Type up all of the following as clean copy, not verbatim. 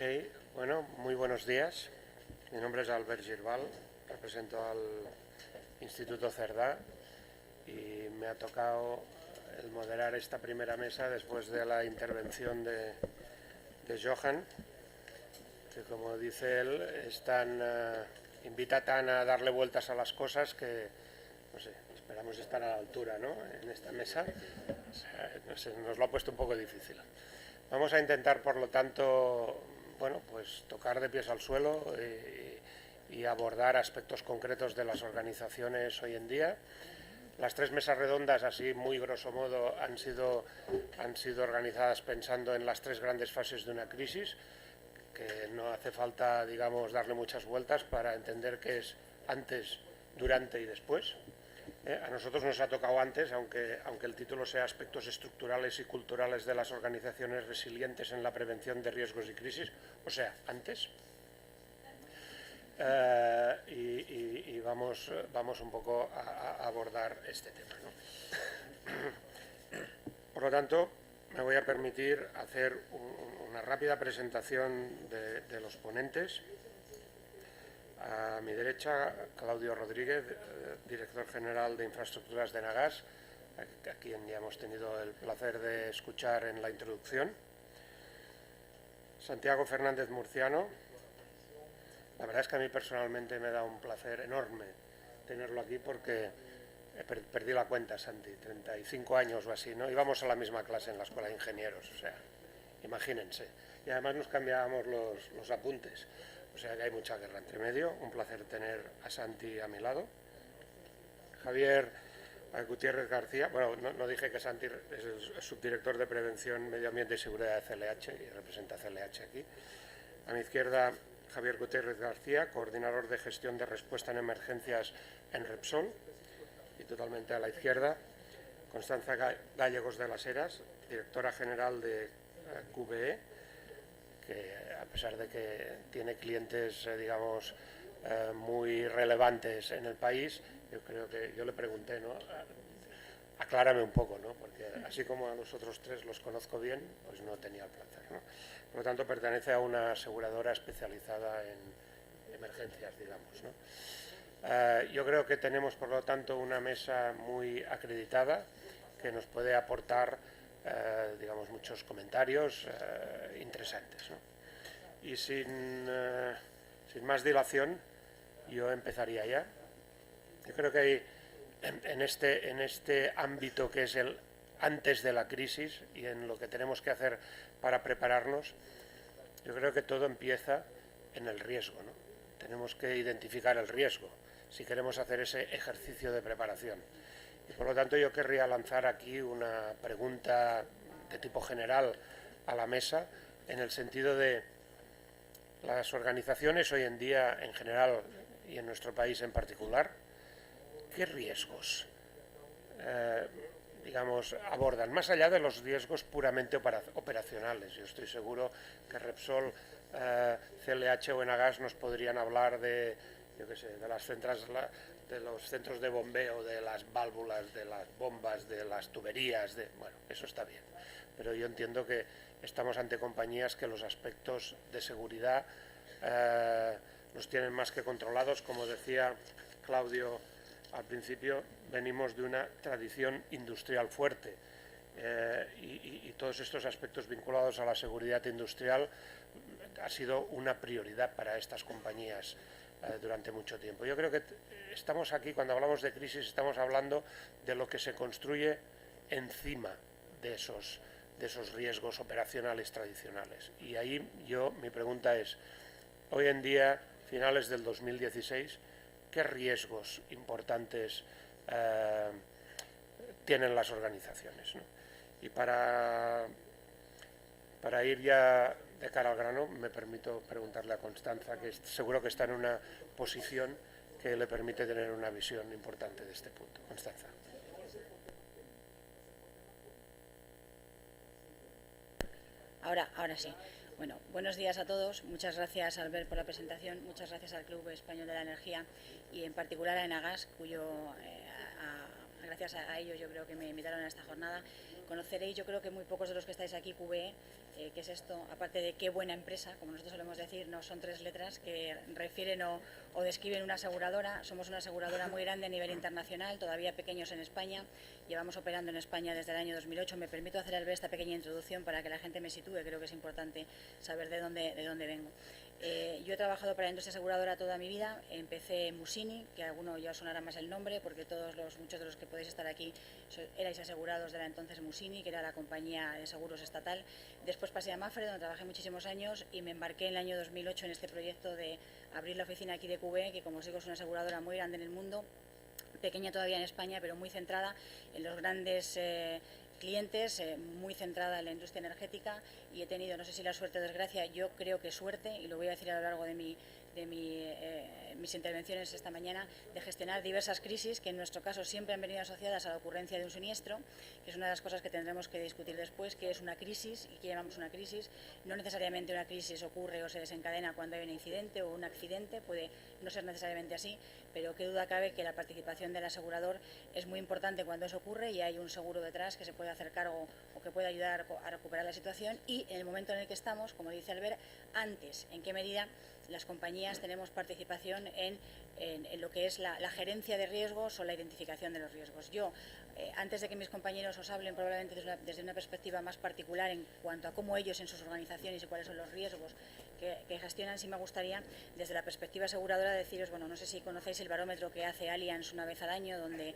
Ok, bueno, muy buenos días. Mi nombre es Albert Girbal, represento al Instituto Cerdá y me ha tocado el moderar esta primera mesa después de la intervención de Johan, que como dice él, invita tan a darle vueltas a las cosas que, no sé, esperamos estar a la altura, ¿no?, en esta mesa. O sea, no sé, nos lo ha puesto un poco difícil. Vamos a intentar, por lo tanto, bueno, pues tocar de pies al suelo y abordar aspectos concretos de las organizaciones hoy en día. Las tres mesas redondas, así muy grosso modo, han sido organizadas pensando en las tres grandes fases de una crisis, que no hace falta, digamos, darle muchas vueltas para entender qué es antes, durante y después. A nosotros nos ha tocado antes, aunque el título sea Aspectos estructurales y culturales de las organizaciones resilientes en la prevención de riesgos y crisis, o sea, antes. Y vamos un poco a abordar este tema, ¿no? Por lo tanto, me voy a permitir hacer una rápida presentación de los ponentes. A mi derecha, Claudio Rodríguez, director general de Infraestructuras de Enagás, a quien ya hemos tenido el placer de escuchar en la introducción. Santiago Fernández Murciano. La verdad es que a mí personalmente me da un placer enorme tenerlo aquí porque perdí la cuenta, Santi, 35 años o así, ¿no? Íbamos a la misma clase en la Escuela de Ingenieros, o sea, imagínense. Y además nos cambiábamos los apuntes. O sea que hay mucha guerra entre medio. Un placer tener a Santi a mi lado. Javier Gutiérrez García. Bueno, no dije que Santi es el subdirector de Prevención, Medio Ambiente y Seguridad de CLH y representa a CLH aquí. A mi izquierda, Javier Gutiérrez García, coordinador de gestión de respuesta en emergencias en Repsol. Y totalmente a la izquierda, Constanza Gallegos de las Heras, directora general de QBE, que a pesar de que tiene clientes, digamos, muy relevantes en el país, yo le pregunté, ¿no?, aclárame un poco, ¿no?, porque así como a los otros tres los conozco bien, pues no tenía el placer, ¿no? Por lo tanto, pertenece a una aseguradora especializada en emergencias, digamos, ¿no? Yo creo que tenemos, por lo tanto, una mesa muy acreditada que nos puede aportar, digamos, muchos comentarios interesantes, ¿no? Y sin más dilación, yo empezaría ya. Yo creo que hay, en este ámbito que es el antes de la crisis y en lo que tenemos que hacer para prepararnos, yo creo que todo empieza en el riesgo, ¿no? Tenemos que identificar el riesgo si queremos hacer ese ejercicio de preparación. Y por lo tanto yo querría lanzar aquí una pregunta de tipo general a la mesa, en el sentido de las organizaciones hoy en día en general y en nuestro país en particular, ¿qué riesgos digamos, abordan, más allá de los riesgos puramente operacionales? Yo estoy seguro que Repsol, CLH o Enagás nos podrían hablar de, yo qué sé, de las de los centros de bombeo, de las válvulas, de las bombas, de las tuberías, bueno, eso está bien. Pero yo entiendo que estamos ante compañías que los aspectos de seguridad los tienen más que controlados. Como decía Claudio al principio, venimos de una tradición industrial fuerte y todos estos aspectos vinculados a la seguridad industrial ha sido una prioridad para estas compañías durante mucho tiempo. Yo creo que estamos aquí, cuando hablamos de crisis, estamos hablando de lo que se construye encima de esos riesgos operacionales tradicionales. Y ahí mi pregunta es, hoy en día, finales del 2016, ¿qué riesgos importantes tienen las organizaciones, ¿no? Y para ir ya de cara al grano, me permito preguntarle a Constanza, que seguro que está en una posición que le permite tener una visión importante de este punto. Constanza. Ahora sí. Bueno, buenos días a todos. Muchas gracias, Albert, por la presentación. Muchas gracias al Club Español de la Energía y en particular a Enagás, cuyo gracias a ellos yo creo que me invitaron a esta jornada. Conoceréis, yo creo que muy pocos de los que estáis aquí, QBE, ¿qué es esto? Aparte de qué buena empresa, como nosotros solemos decir, no son tres letras que refieren o describen una aseguradora. Somos una aseguradora muy grande a nivel internacional, todavía pequeños en España. Llevamos operando en España desde el año 2008. Me permito hacer al ver esta pequeña introducción para que la gente me sitúe. Creo que es importante saber de dónde vengo. Yo he trabajado para la industria aseguradora toda mi vida. Empecé en Musini, que a alguno ya os sonará más el nombre, porque muchos de los que podéis estar aquí erais asegurados de la entonces Musini, que era la compañía de seguros estatal. Después pasé a Mapfre, donde trabajé muchísimos años, y me embarqué en el año 2008 en este proyecto de abrir la oficina aquí de QBE, que como os digo es una aseguradora muy grande en el mundo, pequeña todavía en España, pero muy centrada en los grandes clientes, muy centrada en la industria energética, y he tenido, no sé si la suerte o desgracia, yo creo que suerte, y lo voy a decir a lo largo de mis intervenciones esta mañana, de gestionar diversas crisis que en nuestro caso siempre han venido asociadas a la ocurrencia de un siniestro, que es una de las cosas que tendremos que discutir después, que es una crisis y que llamamos una crisis. No necesariamente una crisis ocurre o se desencadena cuando hay un incidente o un accidente, puede no ser necesariamente así, pero qué duda cabe que la participación del asegurador es muy importante cuando eso ocurre y hay un seguro detrás que se puede hacer cargo o que puede ayudar a recuperar la situación, y en el momento en el que estamos, como dice Albert, antes, en qué medida las compañías tenemos participación en lo que es la gerencia de riesgos o la identificación de los riesgos. Yo, antes de que mis compañeros os hablen probablemente desde una perspectiva más particular en cuanto a cómo ellos en sus organizaciones y cuáles son los riesgos que gestionan, sí me gustaría desde la perspectiva aseguradora deciros, bueno, no sé si conocéis el barómetro que hace Allianz una vez al año, donde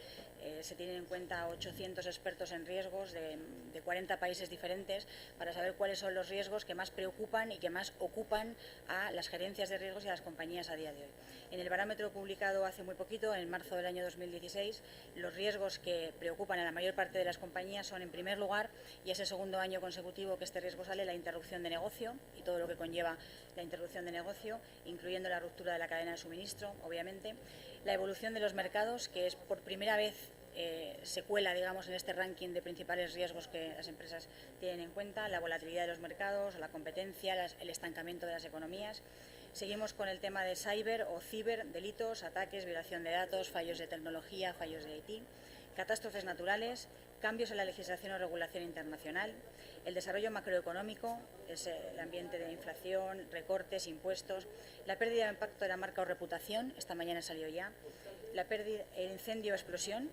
se tienen en cuenta 800 expertos en riesgos de 40 países diferentes para saber cuáles son los riesgos que más preocupan y que más ocupan a las gerencias de riesgos y a las compañías a día de hoy. En el barómetro publicado hace muy poquito, en marzo del año 2016, los riesgos que preocupan a la mayor parte de las compañías son, en primer lugar, y es el segundo año consecutivo que este riesgo sale, la interrupción de negocio y todo lo que conlleva la interrupción de negocio, incluyendo la ruptura de la cadena de suministro, obviamente. La evolución de los mercados, que es por primera vez se cuela, digamos, en este ranking de principales riesgos que las empresas tienen en cuenta, la volatilidad de los mercados, la competencia, el estancamiento de las economías. Seguimos con el tema de cyber o ciber, delitos, ataques, violación de datos, fallos de tecnología, fallos de IT, catástrofes naturales, cambios en la legislación o regulación internacional, el desarrollo macroeconómico, es el ambiente de inflación, recortes, impuestos, la pérdida de impacto de la marca o reputación, esta mañana salió ya, el incendio o explosión,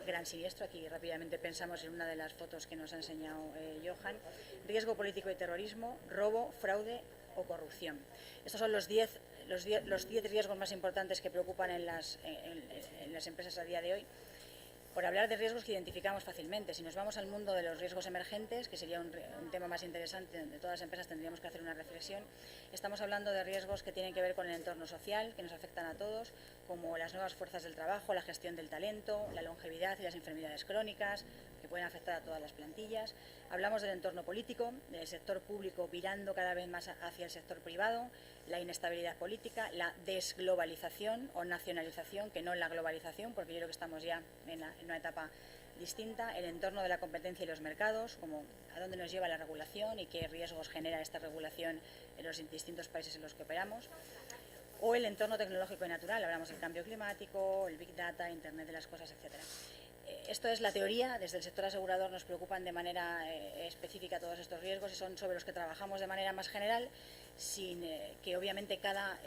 gran siniestro, aquí rápidamente pensamos en una de las fotos que nos ha enseñado Johan, riesgo político y terrorismo, robo, fraude o corrupción. Estos son los 10 riesgos más importantes que preocupan en las empresas a día de hoy. Por hablar de riesgos que identificamos fácilmente, si nos vamos al mundo de los riesgos emergentes, que sería un tema más interesante, donde todas las empresas tendríamos que hacer una reflexión, estamos hablando de riesgos que tienen que ver con el entorno social, que nos afectan a todos, como las nuevas fuerzas del trabajo, la gestión del talento, la longevidad y las enfermedades crónicas, que pueden afectar a todas las plantillas. Hablamos del entorno político, del sector público virando cada vez más hacia el sector privado, la inestabilidad política, la desglobalización o nacionalización, que no la globalización, porque yo creo que estamos ya en una etapa distinta, el entorno de la competencia y los mercados, como a dónde nos lleva la regulación y qué riesgos genera esta regulación en los distintos países en los que operamos, o el entorno tecnológico y natural, hablamos del cambio climático, el Big Data, Internet de las cosas, etcétera. Esto es la teoría, desde el sector asegurador nos preocupan de manera específica todos estos riesgos y son sobre los que trabajamos de manera más general, sin que obviamente cada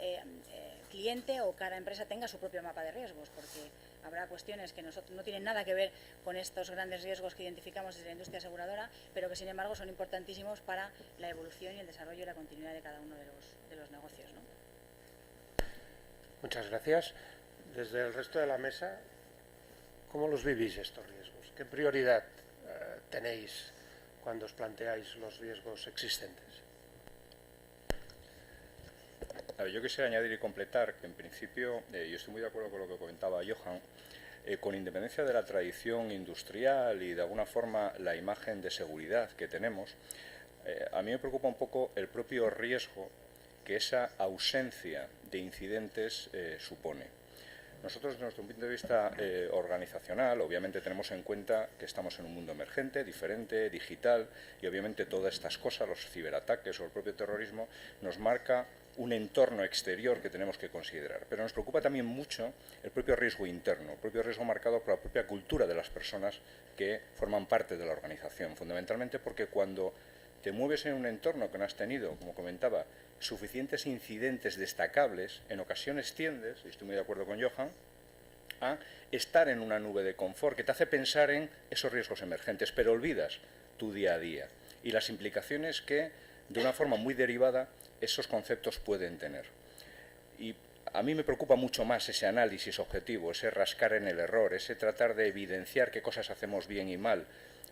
cliente o cada empresa tenga su propio mapa de riesgos, porque habrá cuestiones que no tienen nada que ver con estos grandes riesgos que identificamos desde la industria aseguradora, pero que sin embargo son importantísimos para la evolución y el desarrollo y la continuidad de cada uno de los negocios, ¿no? Muchas gracias. Desde el resto de la mesa, ¿cómo los vivís estos riesgos? ¿Qué prioridad tenéis cuando os planteáis los riesgos existentes? Yo quisiera añadir y completar que en principio, yo estoy muy de acuerdo con lo que comentaba Johan, con independencia de la tradición industrial y de alguna forma la imagen de seguridad que tenemos, a mí me preocupa un poco el propio riesgo que esa ausencia de incidentes supone. Nosotros, desde nuestro punto de vista organizacional, obviamente tenemos en cuenta que estamos en un mundo emergente, diferente, digital, y obviamente todas estas cosas, los ciberataques o el propio terrorismo, nos marca un entorno exterior que tenemos que considerar. Pero nos preocupa también mucho el propio riesgo interno, el propio riesgo marcado por la propia cultura de las personas que forman parte de la organización. Fundamentalmente porque cuando te mueves en un entorno que no has tenido, como comentaba, suficientes incidentes destacables, en ocasiones tiendes, y estoy muy de acuerdo con Johan, a estar en una nube de confort que te hace pensar en esos riesgos emergentes, pero olvidas tu día a día y las implicaciones que, de una forma muy derivada, esos conceptos pueden tener. Y a mí me preocupa mucho más ese análisis objetivo, ese rascar en el error, ese tratar de evidenciar qué cosas hacemos bien y mal,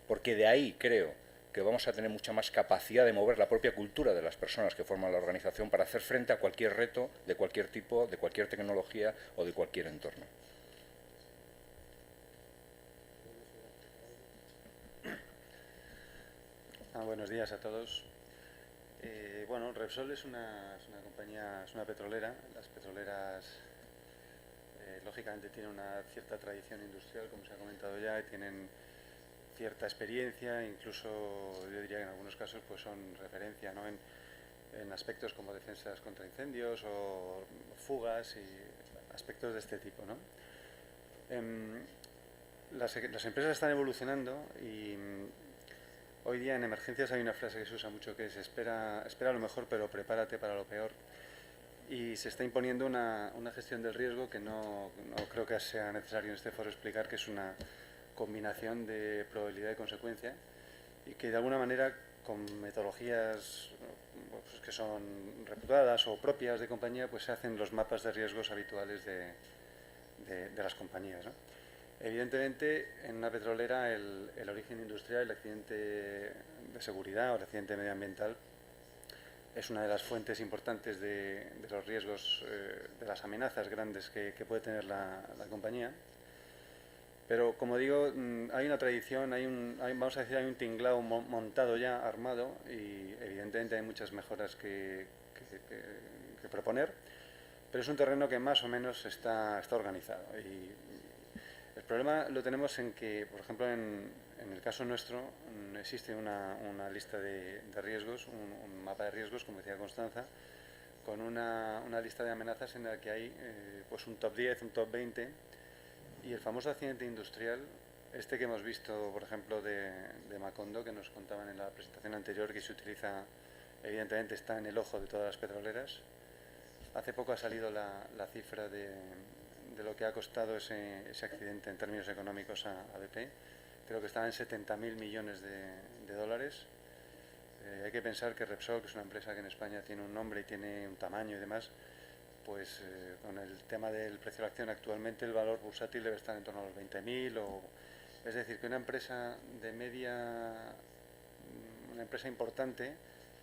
porque de ahí creo que vamos a tener mucha más capacidad de mover la propia cultura de las personas que forman la organización para hacer frente a cualquier reto de cualquier tipo, de cualquier tecnología o de cualquier entorno. Buenos días a todos. Bueno, Repsol es una compañía, es una petrolera. Las petroleras, lógicamente, tienen una cierta tradición industrial, como se ha comentado ya, y tienen cierta experiencia, incluso yo diría que en algunos casos pues son referencia, ¿no?, en aspectos como defensas contra incendios o fugas y aspectos de este tipo, ¿no? Las empresas están evolucionando y hoy día en emergencias hay una frase que se usa mucho que es espera lo mejor pero prepárate para lo peor, y se está imponiendo una gestión del riesgo que no creo que sea necesario en este foro explicar, que es una combinación de probabilidad y consecuencia, y que de alguna manera con metodologías pues, que son reputadas o propias de compañía, pues se hacen los mapas de riesgos habituales de las compañías, ¿no? Evidentemente, en una petrolera el origen industrial, el accidente de seguridad o el accidente medioambiental es una de las fuentes importantes de los riesgos, de las amenazas grandes que puede tener la compañía. Pero, como digo, hay una tradición, vamos a decir, hay un tinglao montado ya, armado, y evidentemente hay muchas mejoras que proponer, pero es un terreno que más o menos está organizado. Y el problema lo tenemos en que, por ejemplo, en el caso nuestro existe una lista de riesgos, un mapa de riesgos, como decía Constanza, con una lista de amenazas en la que hay pues un top 10, un top 20, y el famoso accidente industrial, este que hemos visto, por ejemplo, de Macondo, que nos contaban en la presentación anterior, que se utiliza, evidentemente está en el ojo de todas las petroleras. Hace poco ha salido la cifra de lo que ha costado ese accidente en términos económicos a BP. Creo que estaba en 70.000 millones de dólares. Hay que pensar que Repsol, que es una empresa que en España tiene un nombre y tiene un tamaño y demás, pues con el tema del precio de la acción actualmente el valor bursátil debe estar en torno a los 20.000, es decir, que una empresa de media, una empresa importante,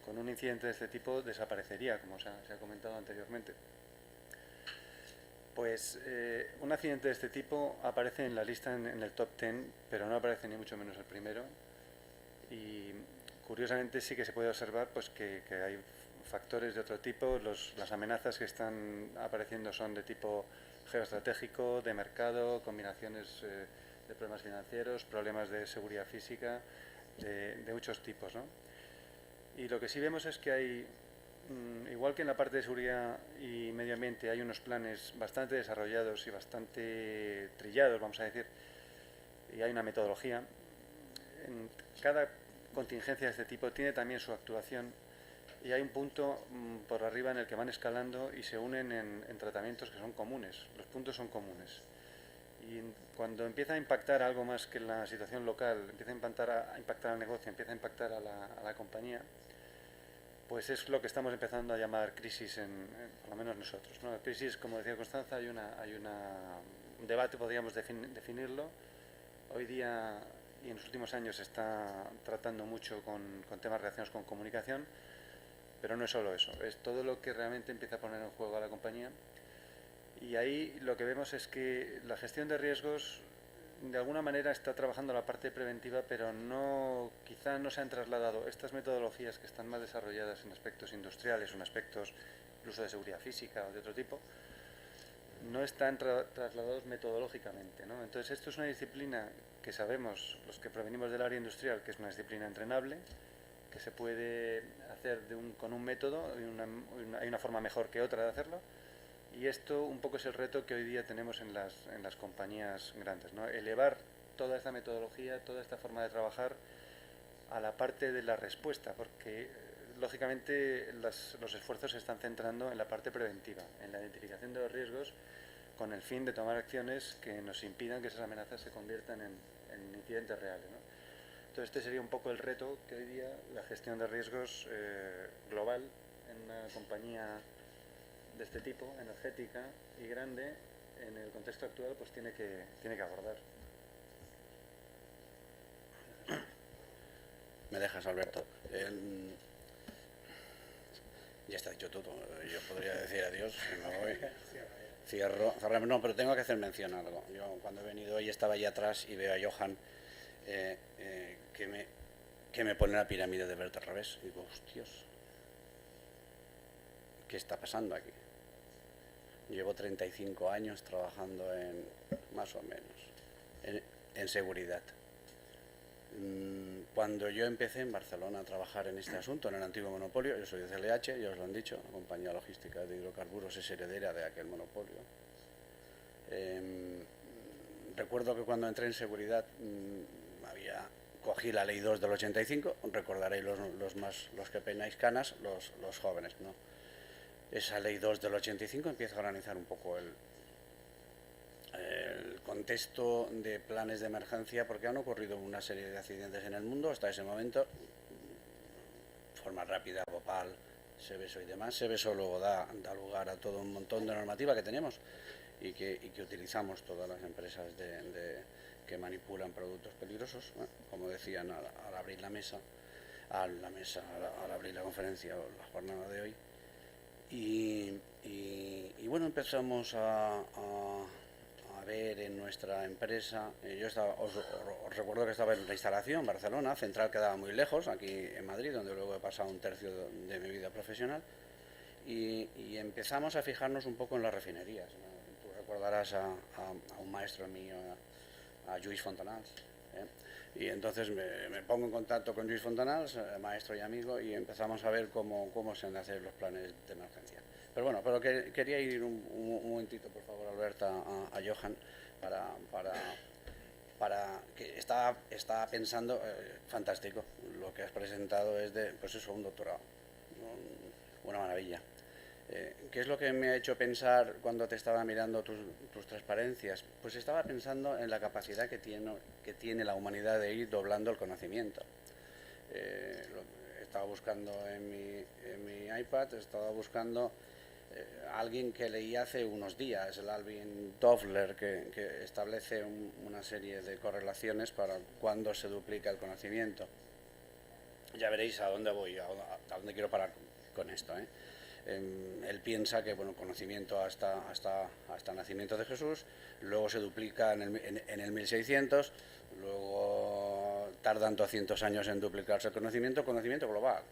con un incidente de este tipo desaparecería, como se ha comentado anteriormente. Pues un accidente de este tipo aparece en la lista en el top 10, pero no aparece ni mucho menos el primero, y curiosamente sí que se puede observar pues que hay factores de otro tipo. Las amenazas que están apareciendo son de tipo geoestratégico, de mercado, combinaciones de problemas financieros, problemas de seguridad física, de muchos tipos, ¿no? Y lo que sí vemos es que hay, igual que en la parte de seguridad y medio ambiente, hay unos planes bastante desarrollados y bastante trillados, vamos a decir, y hay una metodología. En cada contingencia de este tipo tiene también su actuación, y hay un punto por arriba en el que van escalando y se unen en tratamientos que son comunes. Los puntos son comunes. Y cuando empieza a impactar algo más que la situación local, empieza a impactar al negocio, empieza a impactar a la compañía, pues es lo que estamos empezando a llamar crisis, por lo menos nosotros, ¿no? Crisis, como decía Constanza, hay un debate, podríamos definirlo. Hoy día y en los últimos años se está tratando mucho con temas relacionados con comunicación, pero no es solo eso, es todo lo que realmente empieza a poner en juego a la compañía. Y ahí lo que vemos es que la gestión de riesgos de alguna manera está trabajando la parte preventiva, pero quizá no se han trasladado estas metodologías que están más desarrolladas en aspectos industriales o en aspectos incluso de seguridad física o de otro tipo, no están trasladados metodológicamente, ¿no? Entonces esto es una disciplina que sabemos, los que provenimos del área industrial, que es una disciplina entrenable, que se puede hacer con un método, hay una forma mejor que otra de hacerlo, y esto un poco es el reto que hoy día tenemos en las compañías grandes, ¿no? Elevar toda esta metodología, toda esta forma de trabajar a la parte de la respuesta, porque lógicamente los esfuerzos se están centrando en la parte preventiva, en la identificación de los riesgos, con el fin de tomar acciones que nos impidan que esas amenazas se conviertan en incidentes reales, ¿no? Entonces este sería un poco el reto que hoy día la gestión de riesgos global en una compañía de este tipo, energética y grande, en el contexto actual, pues tiene que abordar. ¿Me dejas, Alberto? Ya está dicho todo. Yo podría decir adiós, me voy. Cierro. No, pero tengo que hacer mención a algo. Yo cuando he venido hoy estaba allá atrás y veo a Johan que me pone la pirámide de Bert al revés. Y digo, hostios, ¿qué está pasando aquí? Llevo 35 años trabajando más o menos, en seguridad. Cuando yo empecé en Barcelona a trabajar en este asunto, en el antiguo monopolio, yo soy de CLH, ya os lo han dicho, la compañía logística de hidrocarburos es heredera de aquel monopolio. Recuerdo que cuando entré en seguridad cogí la ley 2 del 85, recordaréis los que peináis canas, los jóvenes, ¿no? Esa ley 2 del 85 empieza a organizar un poco el contexto de planes de emergencia, porque han ocurrido una serie de accidentes en el mundo hasta ese momento, de forma rápida, Bhopal, Seveso y demás. Seveso luego da lugar a todo un montón de normativa que tenemos y que utilizamos todas las empresas que manipulan productos peligrosos, bueno, como decían al abrir la mesa, al abrir la conferencia o la jornada de hoy. Y bueno, empezamos a ver en nuestra empresa, os recuerdo que estaba en la instalación, Barcelona, Central quedaba muy lejos, aquí en Madrid, donde luego he pasado un tercio de mi vida profesional, y empezamos a fijarnos un poco en las refinerías, ¿no? Tú recordarás a un maestro mío, a Lluís Fontanals, y entonces me pongo en contacto con Lluís Fontanals, maestro y amigo, y empezamos a ver cómo se han de hacer los planes de emergencia. Pero bueno, quería ir un momentito, por favor, Alberto, a Johan, para que estaba pensando, fantástico, lo que has presentado es un doctorado, una maravilla. ¿Qué es lo que me ha hecho pensar cuando te estaba mirando tus transparencias? Pues estaba pensando en la capacidad que tiene la humanidad de ir doblando el conocimiento. Estaba buscando en mi iPad, estaba buscando alguien que leí hace unos días, el Alvin Toffler, que establece una serie de correlaciones para cuando se duplica el conocimiento. Ya veréis a dónde voy, a dónde quiero parar con esto, ¿eh? Él piensa que conocimiento hasta el nacimiento de Jesús, luego se duplica en el 1600, luego tardan 200 años en duplicarse el conocimiento global.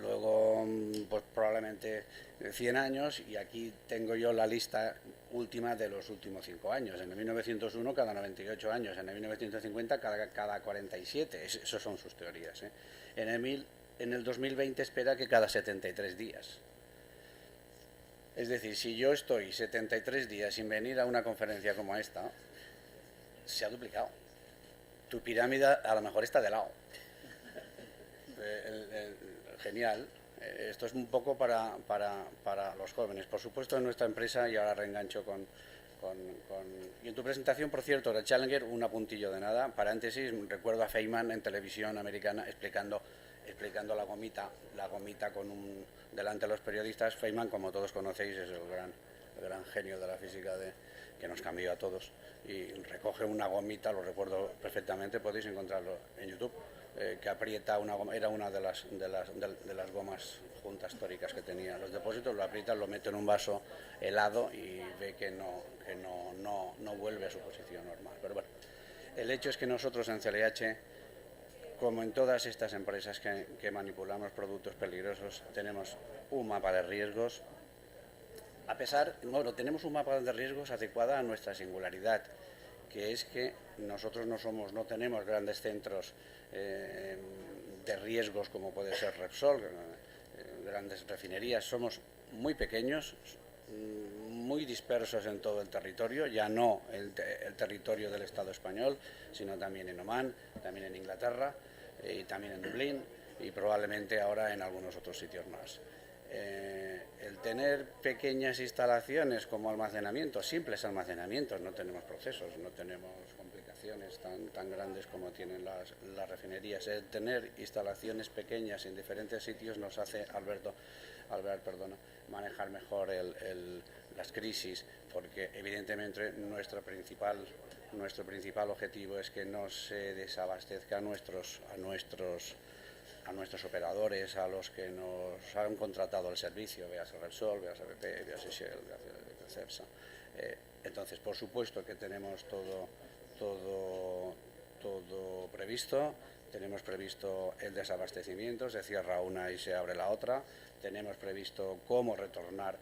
Luego pues probablemente 100 años, y aquí tengo yo la lista última de los últimos 5 años. En el 1901 cada 98 años, en el 1950 cada 47, esos son sus teorías, ¿eh? En el 2020 espera que cada 73 días. Es decir, si yo estoy 73 días sin venir a una conferencia como esta, se ha duplicado. Tu pirámide a lo mejor está de lado. Genial. Esto es un poco para los jóvenes. Por supuesto, en nuestra empresa, y ahora reengancho y en tu presentación, por cierto, de Challenger, un apuntillo de nada, paréntesis, recuerdo a Feynman en televisión americana explicando la gomita delante de los periodistas. Feynman, como todos conocéis, es el gran genio de la física que nos cambió a todos, y recoge una gomita, lo recuerdo perfectamente, podéis encontrarlo en YouTube, que aprieta una goma, era una de las gomas juntas tóricas que tenía los depósitos, lo aprieta, lo mete en un vaso helado y ve que no vuelve a su posición normal. Pero bueno, el hecho es que nosotros en CLH, como en todas estas empresas que manipulamos productos peligrosos, tenemos un mapa de riesgos. Tenemos un mapa de riesgos adecuado a nuestra singularidad, que es que nosotros no tenemos grandes centros de riesgos como puede ser Repsol, grandes refinerías. Somos muy pequeños, muy dispersos en todo el territorio, ya no el territorio del Estado español, sino también en Omán, también en Inglaterra y también en Dublín y probablemente ahora en algunos otros sitios más. El tener pequeñas instalaciones como almacenamiento, simples almacenamientos, no tenemos procesos, no tenemos complicaciones tan grandes como tienen las refinerías. El tener instalaciones pequeñas en diferentes sitios nos hace, manejar mejor las crisis, porque evidentemente nuestro principal objetivo es que no se desabastezca a nuestros operadores, a los que nos han contratado el servicio, veas Repsol, veas BP, veas Shell, veas Cepsa. Entonces, por supuesto que tenemos todo previsto. Tenemos previsto el desabastecimiento, se cierra una y se abre la otra. Tenemos previsto cómo retornar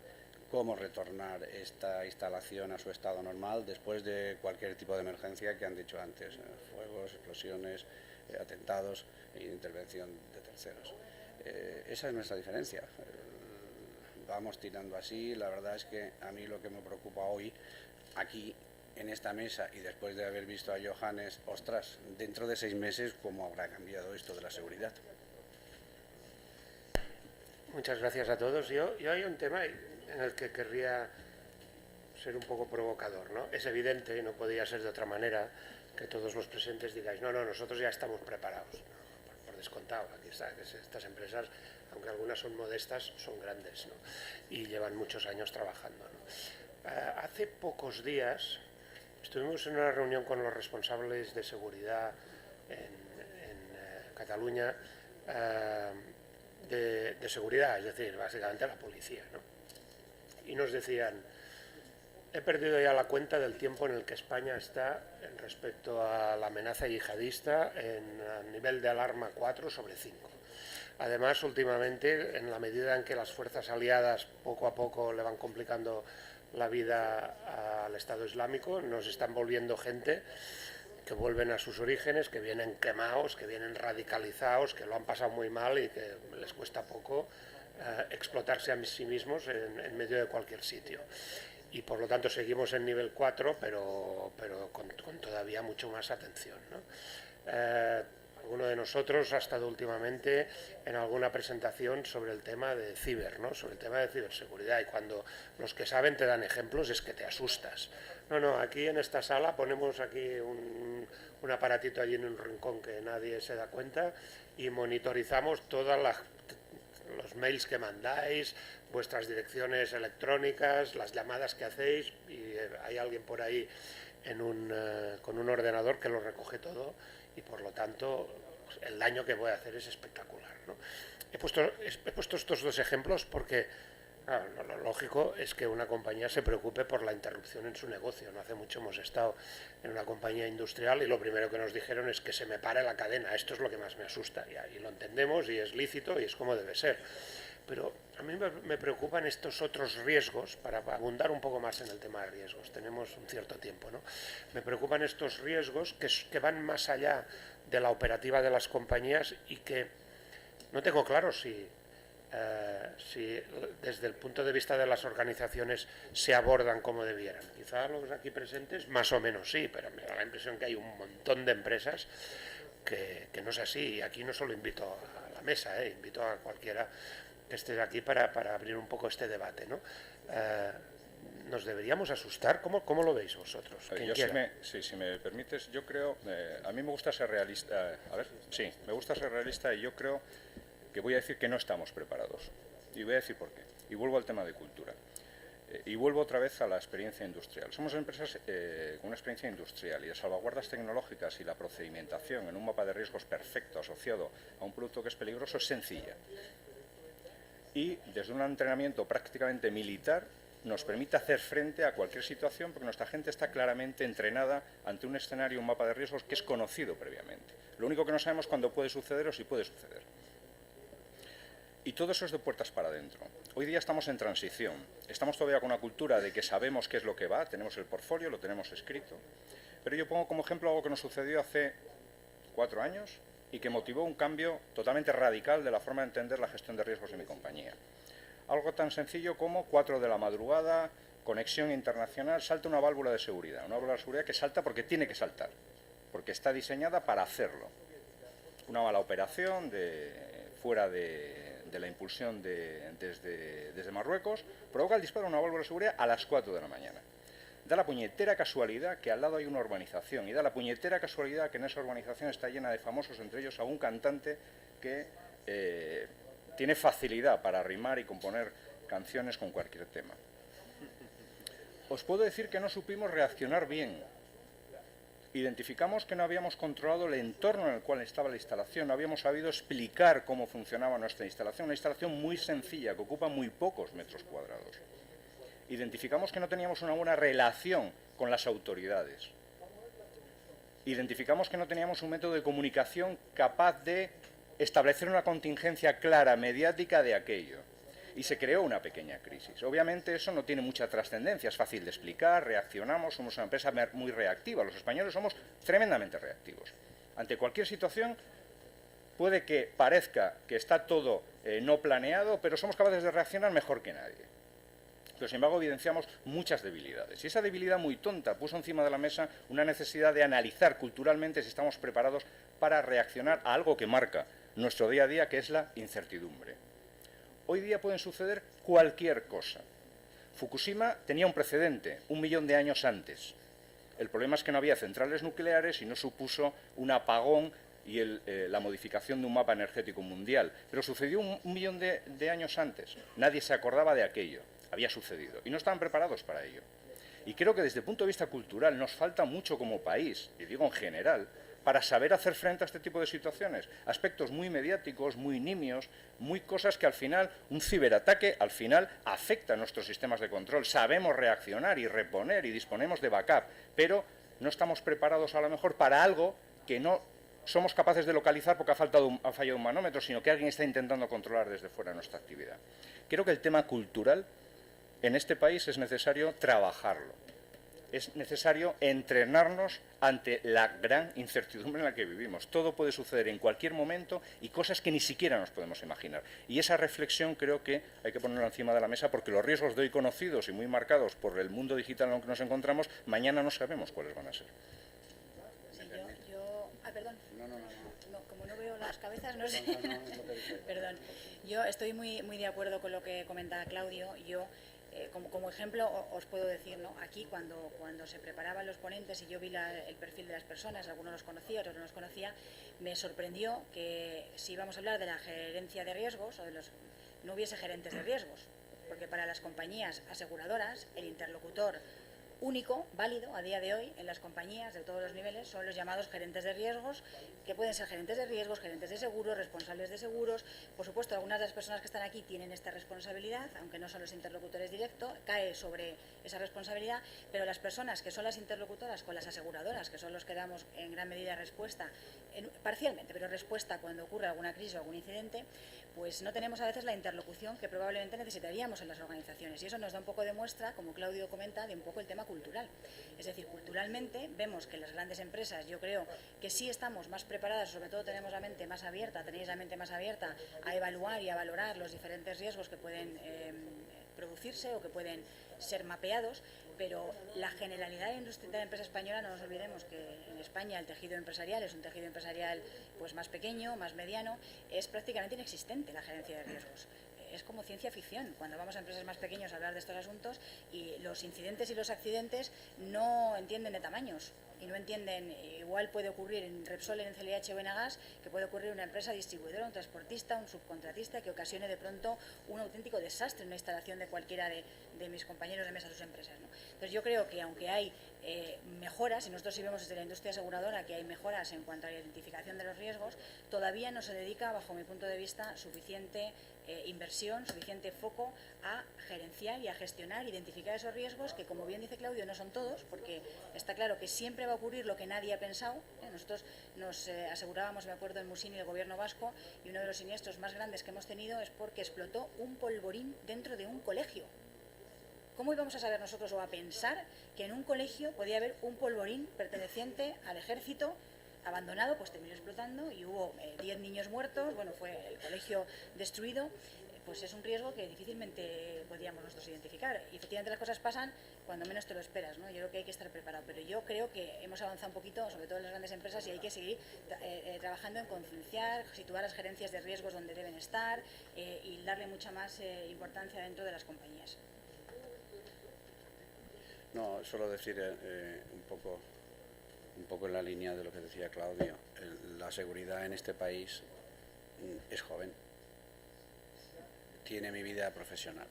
esta instalación a su estado normal después de cualquier tipo de emergencia que han dicho antes, fuegos, explosiones, atentados e intervención de terceros. Esa es nuestra diferencia. Vamos tirando así. La verdad es que a mí lo que me preocupa hoy, aquí en esta mesa y después de haber visto a Johannes, ostras, dentro de 6 meses, ¿cómo habrá cambiado esto de la seguridad? Muchas gracias a todos. Yo hay un tema en el que querría ser un poco provocador, ¿no? Es evidente, y no podía ser de otra manera, que todos los presentes digáis, no, nosotros ya estamos preparados, ¿no? Por descontado, aquí está, que estas empresas, aunque algunas son modestas, son grandes, ¿no? Y llevan muchos años trabajando, ¿no? Hace pocos días estuvimos en una reunión con los responsables de seguridad en Cataluña, de seguridad, es decir, básicamente la policía, ¿no? Y nos decían, he perdido ya la cuenta del tiempo en el que España está respecto a la amenaza yihadista a nivel de alarma 4 sobre 5. Además, últimamente, en la medida en que las fuerzas aliadas poco a poco le van complicando la vida al Estado Islámico, nos están volviendo gente que vuelven a sus orígenes, que vienen quemados, que vienen radicalizados, que lo han pasado muy mal y que les cuesta poco explotarse a sí mismos en medio de cualquier sitio. Y por lo tanto seguimos en nivel 4, pero con todavía mucho más atención, ¿no? Alguno de nosotros ha estado últimamente en alguna presentación sobre el tema de ciber, ¿no? Sobre el tema de ciberseguridad, y cuando los que saben te dan ejemplos es que te asustas. No, aquí en esta sala ponemos aquí un aparatito allí en un rincón que nadie se da cuenta y monitorizamos todas los mails que mandáis, vuestras direcciones electrónicas, las llamadas que hacéis, y hay alguien por ahí con un ordenador que lo recoge todo, y por lo tanto el daño que puede hacer es espectacular, ¿no? He puesto estos dos ejemplos porque claro, lo lógico es que una compañía se preocupe por la interrupción en su negocio. No hace mucho hemos estado en una compañía industrial y lo primero que nos dijeron es que se me pare la cadena. Esto es lo que más me asusta, y lo entendemos y es lícito y es como debe ser. Pero a mí me preocupan estos otros riesgos, para abundar un poco más en el tema de riesgos, tenemos un cierto tiempo, ¿no? Me preocupan estos riesgos que van más allá de la operativa de las compañías y que no tengo claro si desde el punto de vista de las organizaciones se abordan como debieran. Quizá los aquí presentes más o menos sí, pero me da la impresión que hay un montón de empresas que no es así. Y aquí no solo invito a la mesa, invito a cualquiera que esté aquí para abrir un poco este debate, ¿no? ¿Nos deberíamos asustar? ¿Cómo lo veis vosotros? Si me permites, yo creo, a mí me gusta ser realista, me gusta ser realista, y yo creo que voy a decir que no estamos preparados. Y voy a decir por qué. Y vuelvo al tema de cultura. Y vuelvo otra vez a la experiencia industrial. Somos empresas con una experiencia industrial, y de salvaguardas tecnológicas y la procedimentación en un mapa de riesgos perfecto asociado a un producto que es peligroso es sencilla. Y desde un entrenamiento prácticamente militar nos permite hacer frente a cualquier situación, porque nuestra gente está claramente entrenada ante un escenario, un mapa de riesgos que es conocido previamente. Lo único que no sabemos es cuándo puede suceder o si puede suceder. Y todo eso es de puertas para adentro. Hoy día estamos en transición. Estamos todavía con una cultura de que sabemos qué es lo que va, tenemos el portfolio, lo tenemos escrito. Pero yo pongo como ejemplo algo que nos sucedió hace 4 años, y que motivó un cambio totalmente radical de la forma de entender la gestión de riesgos de mi compañía. Algo tan sencillo como 4 de la madrugada, conexión internacional, salta una válvula de seguridad. Una válvula de seguridad que salta porque tiene que saltar, porque está diseñada para hacerlo. Una mala operación fuera de la impulsión desde Marruecos provoca el disparo de una válvula de seguridad a las 4 de la mañana. Da la puñetera casualidad que al lado hay una urbanización y da la puñetera casualidad que en esa urbanización está llena de famosos, entre ellos a un cantante que tiene facilidad para rimar y componer canciones con cualquier tema. Os puedo decir que no supimos reaccionar bien. Identificamos que no habíamos controlado el entorno en el cual estaba la instalación, no habíamos sabido explicar cómo funcionaba nuestra instalación, una instalación muy sencilla que ocupa muy pocos metros cuadrados. Identificamos que no teníamos una buena relación con las autoridades. Identificamos que no teníamos un método de comunicación capaz de establecer una contingencia clara, mediática de aquello. Y se creó una pequeña crisis. Obviamente eso no tiene mucha trascendencia, es fácil de explicar, reaccionamos, somos una empresa muy reactiva. Los españoles somos tremendamente reactivos. Ante cualquier situación puede que parezca que está todo no planeado, pero somos capaces de reaccionar mejor que nadie. Pero, sin embargo, evidenciamos muchas debilidades. Y esa debilidad muy tonta puso encima de la mesa una necesidad de analizar culturalmente si estamos preparados para reaccionar a algo que marca nuestro día a día, que es la incertidumbre. Hoy día pueden suceder cualquier cosa. Fukushima tenía un precedente, 1 millón de años antes. El problema es que no había centrales nucleares y no supuso un apagón y la modificación de un mapa energético mundial. Pero sucedió 1 millón de años antes. Nadie se acordaba de aquello. Había sucedido. Y no estaban preparados para ello. Y creo que desde el punto de vista cultural nos falta mucho como país, y digo en general, para saber hacer frente a este tipo de situaciones. Aspectos muy mediáticos, muy nimios, muy cosas que al final, un ciberataque al final afecta a nuestros sistemas de control. Sabemos reaccionar y reponer y disponemos de backup, pero no estamos preparados a lo mejor para algo que no somos capaces de localizar porque ha fallado un manómetro, sino que alguien está intentando controlar desde fuera nuestra actividad. Creo que el tema cultural en este país es necesario trabajarlo. Es necesario entrenarnos ante la gran incertidumbre en la que vivimos. Todo puede suceder en cualquier momento y cosas que ni siquiera nos podemos imaginar. Y esa reflexión creo que hay que ponerla encima de la mesa porque los riesgos de hoy conocidos y muy marcados por el mundo digital en el que nos encontramos, mañana no sabemos cuáles van a ser. Sí, perdón. No, como no veo las cabezas, no sé. Perdón. Yo estoy muy de acuerdo con lo que comenta Claudio. Yo como ejemplo os puedo decir, ¿no? Aquí cuando se preparaban los ponentes y yo vi el perfil de las personas, algunos los conocía, otros no los conocía, me sorprendió que si íbamos a hablar de la gerencia de riesgos no hubiese gerentes de riesgos, porque para las compañías aseguradoras el interlocutor único, válido a día de hoy en las compañías de todos los niveles son los llamados gerentes de riesgos, que pueden ser gerentes de riesgos, gerentes de seguros, responsables de seguros. Por supuesto, algunas de las personas que están aquí tienen esta responsabilidad, aunque no son los interlocutores directos, cae sobre esa responsabilidad, pero las personas que son las interlocutoras con las aseguradoras, que son los que damos en gran medida respuesta, parcialmente, pero respuesta cuando ocurre alguna crisis o algún incidente, pues no tenemos a veces la interlocución que probablemente necesitaríamos en las organizaciones. Y eso nos da un poco de muestra, como Claudio comenta, de un poco el tema cultural. Es decir, culturalmente vemos que las grandes empresas, yo creo que sí estamos más preparadas, sobre todo tenemos la mente más abierta, tenéis la mente más abierta a evaluar y a valorar los diferentes riesgos que pueden producirse o que pueden ser mapeados, pero la generalidad de la empresa española, no nos olvidemos que en España el tejido empresarial es un tejido empresarial pues más pequeño, más mediano, es prácticamente inexistente la gerencia de riesgos. Es como ciencia ficción cuando vamos a empresas más pequeñas a hablar de estos asuntos y los incidentes y los accidentes no entienden de tamaños y no entienden, igual puede ocurrir en Repsol, en CLH o en Agas, que puede ocurrir en una empresa distribuidora, un transportista, un subcontratista que ocasione de pronto un auténtico desastre en una instalación de cualquiera de mis compañeros de mesa de sus empresas, ¿no? Entonces yo creo que aunque hay mejoras, y nosotros sí vemos desde la industria aseguradora que hay mejoras en cuanto a la identificación de los riesgos, todavía no se dedica, bajo mi punto de vista, suficiente inversión, suficiente foco a gerenciar y a gestionar, identificar esos riesgos que, como bien dice Claudio, no son todos, porque está claro que siempre va a ocurrir lo que nadie ha pensado. Nosotros nos asegurábamos, me acuerdo, en Musini, el gobierno vasco, y uno de los siniestros más grandes que hemos tenido es porque explotó un polvorín dentro de un colegio. ¿Cómo íbamos a saber nosotros o a pensar que en un colegio podía haber un polvorín perteneciente al ejército abandonado, pues terminó explotando y hubo 10 niños muertos, bueno, fue el colegio destruido. Pues es un riesgo que difícilmente podríamos nosotros identificar. Y efectivamente las cosas pasan cuando menos te lo esperas, ¿no? Yo creo que hay que estar preparado, pero yo creo que hemos avanzado un poquito, sobre todo en las grandes empresas, y hay que seguir trabajando en concienciar, situar las gerencias de riesgos donde deben estar y darle mucha más importancia dentro de las compañías. No, solo decir un poco en la línea de lo que decía Claudio, la seguridad en este país es joven. Tiene mi vida profesional.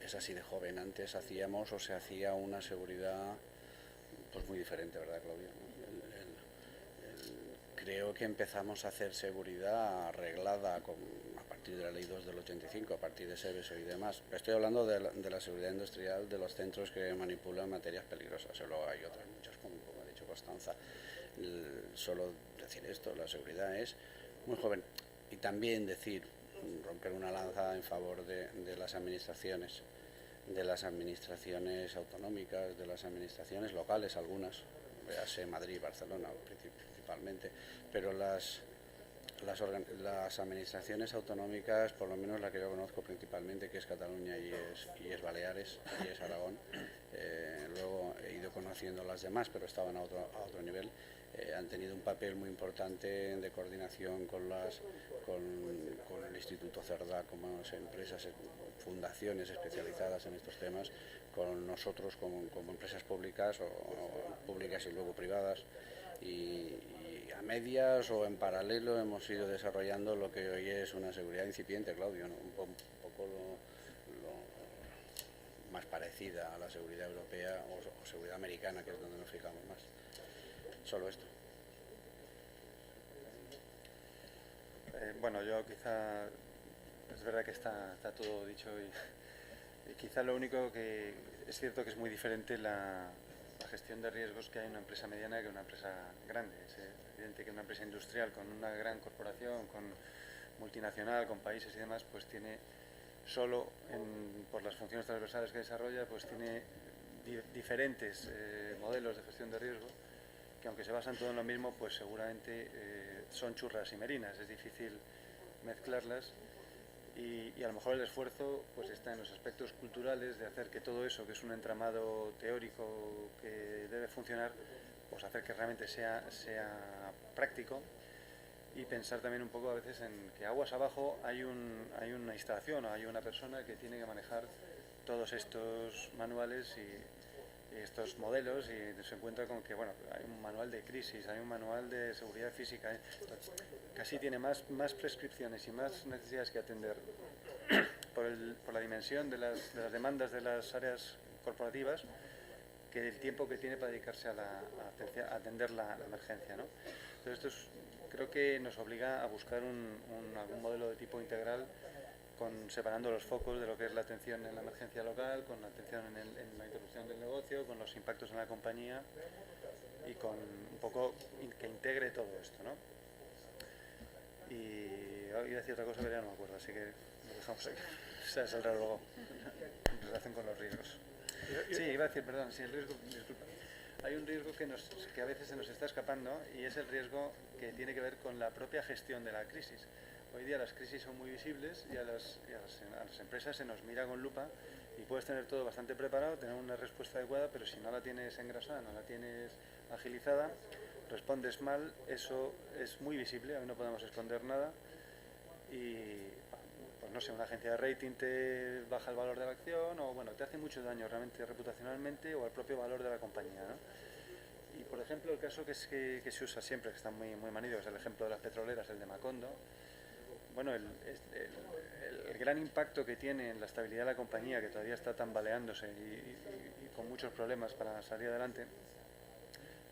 Es así de joven. Antes hacíamos o se hacía una seguridad pues muy diferente, ¿verdad, Claudio? Creo que empezamos a hacer seguridad arreglada a partir de la Ley 2 del 85, a partir de SEBESO y demás. Estoy hablando de la seguridad industrial de los centros que manipulan materias peligrosas. Luego hay otras muchas, como ha dicho Constanza. Solo decir esto, la seguridad es muy joven. Y también decir, romper una lanza en favor de las administraciones autonómicas, de las administraciones locales, algunas, véase Madrid, Barcelona principalmente, pero las administraciones autonómicas, por lo menos la que yo conozco principalmente, que es Cataluña y es Baleares y es Aragón, luego he ido conociendo las demás, pero estaban a otro nivel. Han tenido un papel muy importante de coordinación con el Instituto Cerdá, como empresas, fundaciones especializadas en estos temas, con nosotros como empresas públicas o públicas y luego privadas, y a medias o en paralelo hemos ido desarrollando lo que hoy es una seguridad incipiente, Claudio, ¿no? Un poco lo más parecida a la seguridad europea o seguridad americana, que es donde nos fijamos más. Solo esto. Bueno, yo quizá, es verdad que está todo dicho y quizá lo único que es cierto que es muy diferente la gestión de riesgos que hay en una empresa mediana que en una empresa grande. Es evidente que una empresa industrial con una gran corporación, con multinacional, con países y demás, pues tiene solo por las funciones transversales que desarrolla, pues tiene diferentes modelos de gestión de riesgo, que aunque se basan todo en lo mismo, pues seguramente son churras y merinas, es difícil mezclarlas y a lo mejor el esfuerzo pues está en los aspectos culturales de hacer que todo eso, que es un entramado teórico que debe funcionar, pues hacer que realmente sea práctico, y pensar también un poco a veces en que aguas abajo hay una instalación o hay una persona que tiene que manejar todos estos manuales y estos modelos, y se encuentra con que, bueno, hay un manual de crisis, hay un manual de seguridad física, casi tiene más prescripciones y más necesidades que atender por la dimensión de las demandas de las áreas corporativas, que el tiempo que tiene para dedicarse a atender la emergencia, ¿no? Entonces creo que nos obliga a buscar algún modelo de tipo integral, separando los focos de lo que es la atención en la emergencia local, con la atención en la interrupción del negocio, con los impactos en la compañía y con un poco que integre todo esto, ¿no? Y iba a decir otra cosa, pero ya no me acuerdo, así que lo dejamos aquí. O sea, saldrá luego en relación con los riesgos. Sí, iba a decir, perdón, sí, el riesgo, disculpa. Hay un riesgo que a veces se nos está escapando, y es el riesgo que tiene que ver con la propia gestión de la crisis. Hoy día las crisis son muy visibles y a las empresas se nos mira con lupa, y puedes tener todo bastante preparado, tener una respuesta adecuada, pero si no la tienes engrasada, no la tienes agilizada, respondes mal, eso es muy visible, hoy no podemos esconder nada, y pues no sé, una agencia de rating te baja el valor de la acción, o bueno, te hace mucho daño realmente reputacionalmente o al propio valor de la compañía, ¿no? Y por ejemplo, el caso que se usa siempre, que está muy manido, es el ejemplo de las petroleras, el de Macondo. Bueno, el gran impacto que tiene en la estabilidad de la compañía, que todavía está tambaleándose y con muchos problemas para salir adelante,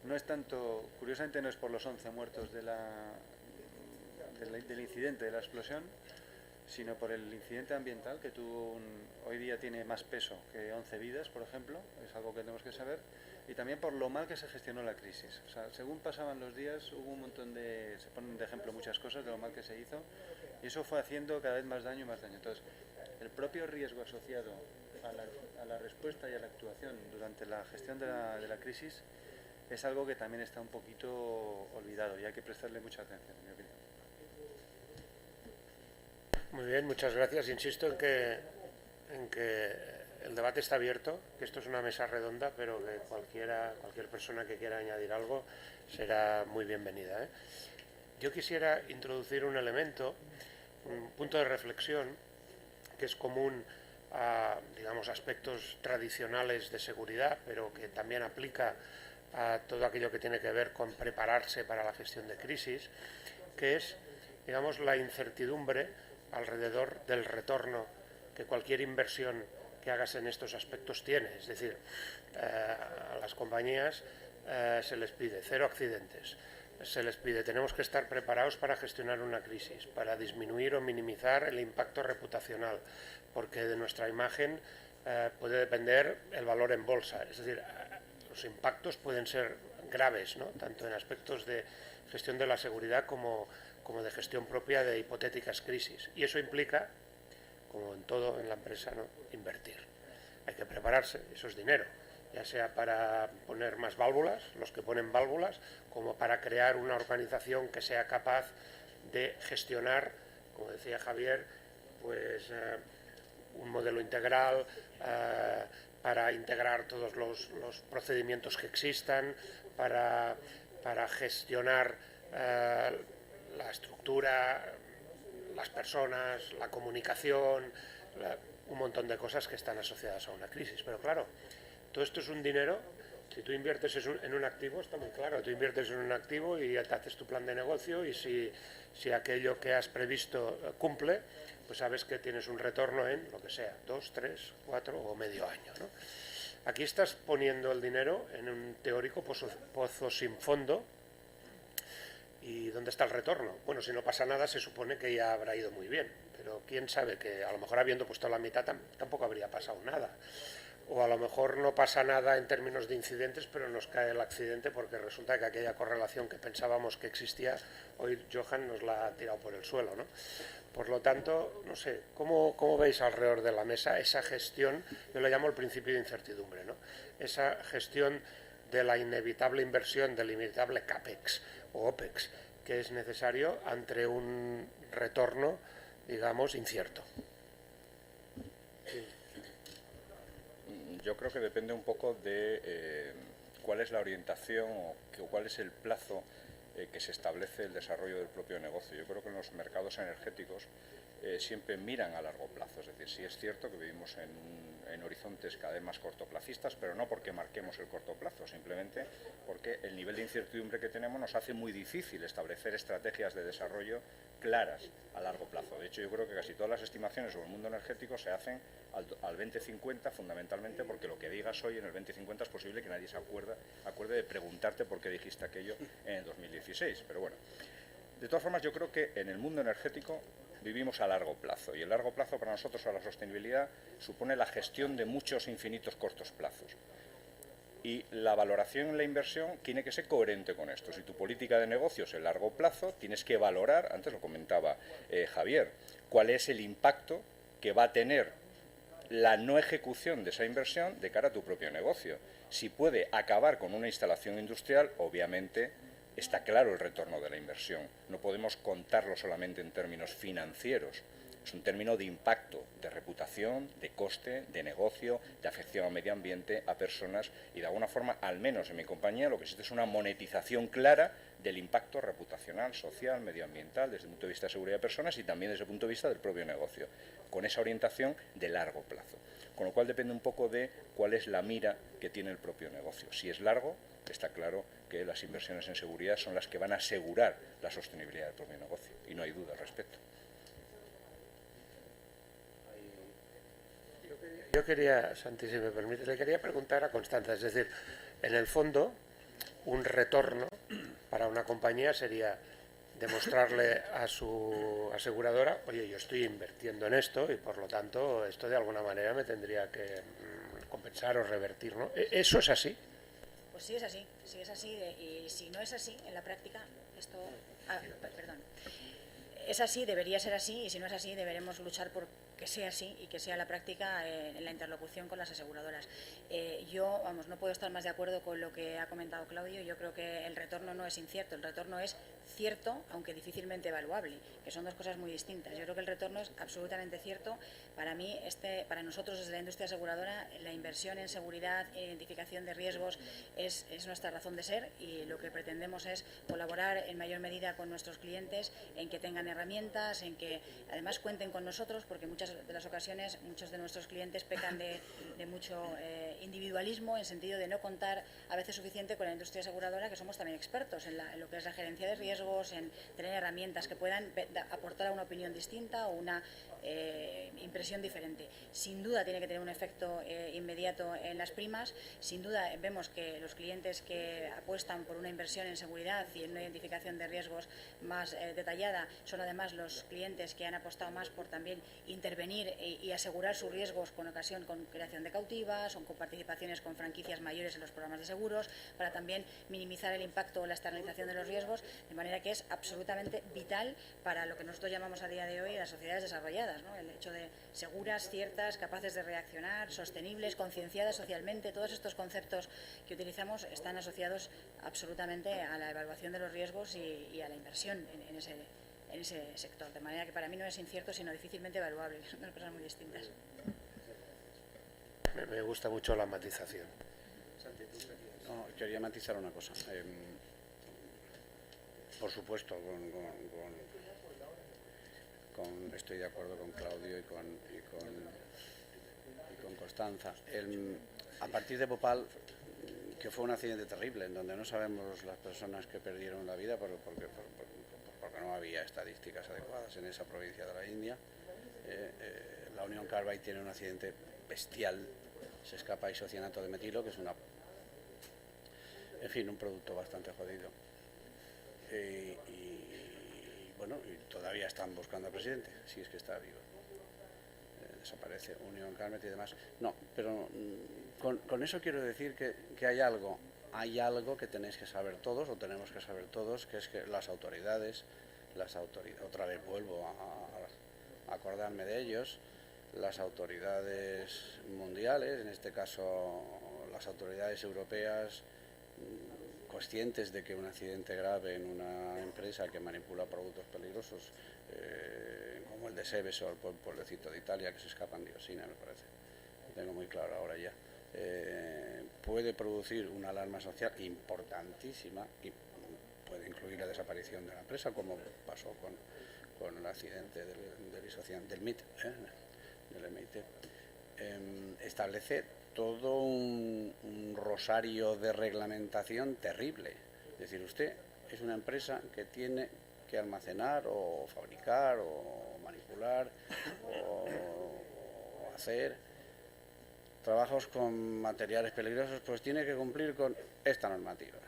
no es tanto, curiosamente no es por los 11 muertos del incidente, de la explosión, sino por el incidente ambiental, que hoy día tiene más peso que 11 vidas, por ejemplo, es algo que tenemos que saber, y también por lo mal que se gestionó la crisis. O sea, según pasaban los días, hubo un montón se ponen de ejemplo muchas cosas de lo mal que se hizo, y eso fue haciendo cada vez más daño y más daño. Entonces, el propio riesgo asociado a la respuesta y a la actuación durante la gestión de la crisis es algo que también está un poquito olvidado y hay que prestarle mucha atención, en mi opinión. Muy bien, muchas gracias. Insisto en que el debate está abierto, que esto es una mesa redonda, pero que cualquier persona que quiera añadir algo será muy bienvenida, ¿eh? Yo quisiera introducir un elemento, un punto de reflexión que es común a, digamos, aspectos tradicionales de seguridad, pero que también aplica a todo aquello que tiene que ver con prepararse para la gestión de crisis, que es, digamos, la incertidumbre alrededor del retorno que cualquier inversión que hagas en estos aspectos tiene. Es decir, a las compañías se les pide 0 accidentes, se les pide, tenemos que estar preparados para gestionar una crisis, para disminuir o minimizar el impacto reputacional, porque de nuestra imagen puede depender el valor en bolsa. Es decir, los impactos pueden ser graves, ¿no? Tanto en aspectos de gestión de la seguridad como de gestión propia de hipotéticas crisis. Y eso implica, como en todo en la empresa, ¿no?, invertir. Hay que prepararse, eso es dinero, ya sea para poner más válvulas, los que ponen válvulas, como para crear una organización que sea capaz de gestionar, como decía Javier, pues un modelo integral, para integrar todos los procedimientos que existan, para gestionar la estructura, las personas, la comunicación, un montón de cosas que están asociadas a una crisis. Pero claro, todo esto es un dinero. Si tú inviertes en un activo, está muy claro, tú inviertes en un activo y te haces tu plan de negocio, y si aquello que has previsto cumple, pues sabes que tienes un retorno en lo que sea, 2, 3, 4 o medio año, ¿no? Aquí estás poniendo el dinero en un teórico pozo sin fondo. ¿Y dónde está el retorno? Bueno, si no pasa nada, se supone que ya habrá ido muy bien, pero quién sabe, que a lo mejor habiendo puesto la mitad tampoco habría pasado nada. O a lo mejor no pasa nada en términos de incidentes, pero nos cae el accidente porque resulta que aquella correlación que pensábamos que existía, hoy Johan nos la ha tirado por el suelo, ¿no? Por lo tanto, no sé, ¿cómo veis alrededor de la mesa esa gestión? Yo lo llamo el principio de incertidumbre, ¿no? Esa gestión de la inevitable inversión, del inevitable CAPEX o OPEX, que es necesario ante un retorno, digamos, incierto. Yo creo que depende un poco de cuál es la orientación o cuál es el plazo que se establece el desarrollo del propio negocio. Yo creo que en los mercados energéticos siempre miran a largo plazo. Es decir, sí es cierto que vivimos en horizontes cada vez más cortoplacistas, pero no porque marquemos el corto plazo, simplemente porque el nivel de incertidumbre que tenemos nos hace muy difícil establecer estrategias de desarrollo claras a largo plazo. De hecho, yo creo que casi todas las estimaciones sobre el mundo energético se hacen al 2050, fundamentalmente porque lo que digas hoy en el 2050 es posible que nadie se acuerde de preguntarte por qué dijiste aquello en el 2016. Pero bueno, de todas formas, yo creo que en el mundo energético vivimos a largo plazo, y el largo plazo para nosotros, a la sostenibilidad, supone la gestión de muchos infinitos cortos plazos. Y la valoración en la inversión tiene que ser coherente con esto. Si tu política de negocios es el largo plazo, tienes que valorar, antes lo comentaba Javier, cuál es el impacto que va a tener la no ejecución de esa inversión de cara a tu propio negocio. Si puede acabar con una instalación industrial, obviamente está claro el retorno de la inversión. No podemos contarlo solamente en términos financieros. Es un término de impacto, de reputación, de coste, de negocio, de afección al medio ambiente, a personas, y de alguna forma, al menos en mi compañía, lo que existe es una monetización clara del impacto reputacional, social, medioambiental, desde el punto de vista de seguridad de personas y también desde el punto de vista del propio negocio, con esa orientación de largo plazo. Con lo cual depende un poco de cuál es la mira que tiene el propio negocio. Si es largo, está claro que las inversiones en seguridad son las que van a asegurar la sostenibilidad del propio negocio, y no hay duda al respecto. Yo quería, Santi, si me permite, le quería preguntar a Constanza, es decir, en el fondo, un retorno para una compañía sería demostrarle a su aseguradora, oye, yo estoy invirtiendo en esto y por lo tanto esto de alguna manera me tendría que compensar o revertir, ¿no? ¿Eso es así? Pues sí es así, y si no es así, en la práctica, es así, debería ser así, y si no es así, deberemos luchar por que sea así y que sea la práctica en la interlocución con las aseguradoras. Yo, vamos, no puedo estar más de acuerdo con lo que ha comentado Claudio. Yo creo que el retorno no es incierto, el retorno es cierto, aunque difícilmente evaluable, que son dos cosas muy distintas. Yo creo que el retorno es absolutamente cierto. Para mí, para nosotros desde la industria aseguradora, la inversión en seguridad e identificación de riesgos es nuestra razón de ser, y lo que pretendemos es colaborar en mayor medida con nuestros clientes en que tengan herramientas, en que además cuenten con nosotros, porque muchas de las ocasiones muchos de nuestros clientes pecan de mucho individualismo, en sentido de no contar a veces suficiente con la industria aseguradora, que somos también expertos en lo que es la gerencia de riesgos, en tener herramientas que puedan aportar una opinión distinta o una impresión diferente. Sin duda tiene que tener un efecto inmediato en las primas. Sin duda vemos que los clientes que apuestan por una inversión en seguridad y en una identificación de riesgos más detallada son además los clientes que han apostado más por también intervenir y asegurar sus riesgos con creación de cautivas o con participaciones con franquicias mayores en los programas de seguros, para también minimizar el impacto o la externalización de los riesgos, de manera que es absolutamente vital para lo que nosotros llamamos a día de hoy las sociedades desarrolladas, ¿no? El hecho de seguras, ciertas, capaces de reaccionar, sostenibles, concienciadas socialmente. Todos estos conceptos que utilizamos están asociados absolutamente a la evaluación de los riesgos y a la inversión en ese sector, de manera que para mí no es incierto, sino difícilmente evaluable. Son dos cosas muy distintas. Me gusta mucho la matización. No, quería matizar una cosa. Por supuesto, estoy de acuerdo con Claudio y con Constanza. A partir de Bhopal, que fue un accidente terrible, en donde no sabemos las personas que perdieron la vida porque no había estadísticas adecuadas en esa provincia de la India. La Union Carbide tiene un accidente bestial, se escapa isocianato de metilo, que es un producto bastante jodido. Y todavía están buscando al presidente, si es que está vivo. Desaparece Union Carbide y demás. No, pero con eso quiero decir que hay algo que tenéis que saber todos, o tenemos que saber todos, que es que las autoridades, otra vez vuelvo a acordarme de ellos, las autoridades mundiales, en este caso las autoridades europeas, conscientes de que un accidente grave en una empresa que manipula productos peligrosos, como el de Seveso, el pueblecito de Italia, que se escapan dioxina, me parece, lo tengo muy claro ahora ya, puede producir una alarma social importantísima y puede incluir la desaparición de la empresa, como pasó con el accidente del MIT, del MIT. Establece todo un rosario de reglamentación terrible. Es decir, usted es una empresa que tiene que almacenar o fabricar o manipular o hacer trabajos con materiales peligrosos, pues tiene que cumplir con esta normativa.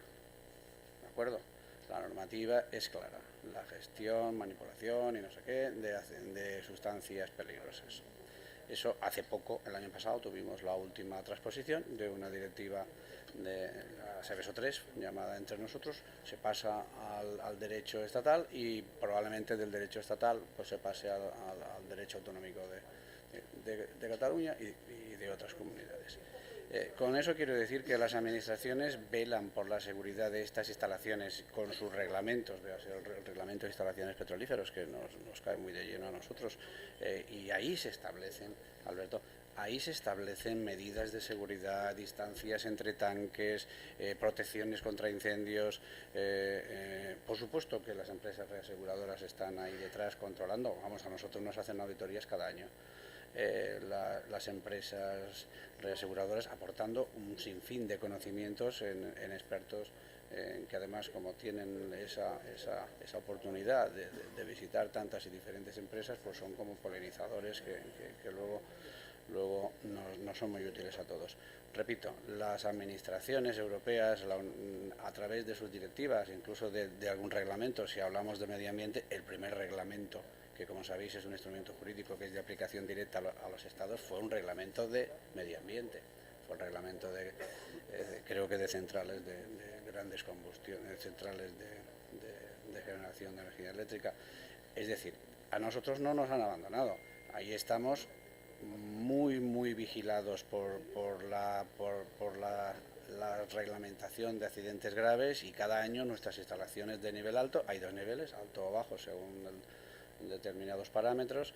¿De acuerdo? La normativa es clara. La gestión, manipulación y no sé qué de sustancias peligrosas. Eso hace poco, el año pasado, tuvimos la última transposición de una directiva de la Seveso 3, llamada Entre Nosotros, se pasa al derecho estatal y probablemente del derecho estatal pues se pase al derecho autonómico de Cataluña y de otras comunidades. Con eso quiero decir que las administraciones velan por la seguridad de estas instalaciones con sus reglamentos, el reglamento de instalaciones petrolíferos, que nos cae muy de lleno a nosotros, y ahí se establecen, Alberto, ahí se establecen medidas de seguridad, distancias entre tanques, protecciones contra incendios. Por supuesto que las empresas reaseguradoras están ahí detrás controlando. Vamos, a nosotros nos hacen auditorías cada año. Las empresas reaseguradoras aportando un sinfín de conocimientos en expertos que además, como tienen esa oportunidad de visitar tantas y diferentes empresas, pues son como polinizadores que luego nos son muy útiles a todos. Repito, las administraciones europeas, a través de sus directivas, incluso de algún reglamento, si hablamos de medio ambiente, el primer reglamento, que como sabéis es un instrumento jurídico que es de aplicación directa a los estados, fue un reglamento de medio ambiente, fue un reglamento creo que de centrales de grandes combustiones, centrales de generación de energía eléctrica. Es decir, a nosotros no nos han abandonado, ahí estamos muy vigilados por la reglamentación de accidentes graves, y cada año nuestras instalaciones de nivel alto, hay 2 niveles, alto o bajo según determinados parámetros,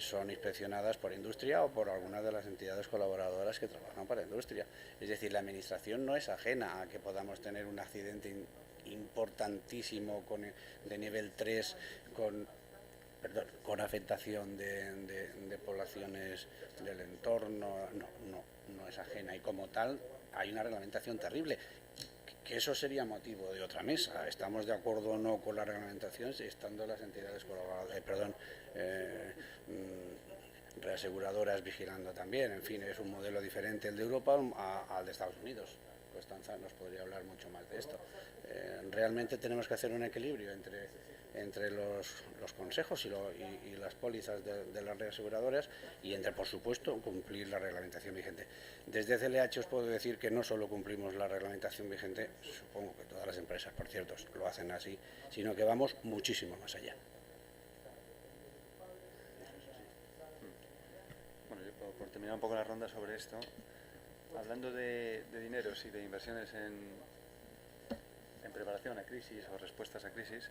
son inspeccionadas por industria o por alguna de las entidades colaboradoras que trabajan para industria. Es decir, la administración no es ajena a que podamos tener un accidente importantísimo de nivel 3 con afectación de poblaciones del entorno. No es ajena, y como tal hay una reglamentación terrible, que eso sería motivo de otra mesa. ¿Estamos de acuerdo o no con la reglamentación, estando las entidades reaseguradoras vigilando también? En fin, es un modelo diferente el de Europa al de Estados Unidos. Constanza nos podría hablar mucho más de esto. Realmente tenemos que hacer un equilibrio entre los consejos y las pólizas de las reaseguradoras, y entre, por supuesto, cumplir la reglamentación vigente. Desde CLH os puedo decir que no solo cumplimos la reglamentación vigente, supongo que todas las empresas, por cierto, lo hacen así, sino que vamos muchísimo más allá. Bueno, yo por terminar un poco la ronda sobre esto, hablando de dineros y de inversiones en preparación a crisis o respuestas a crisis,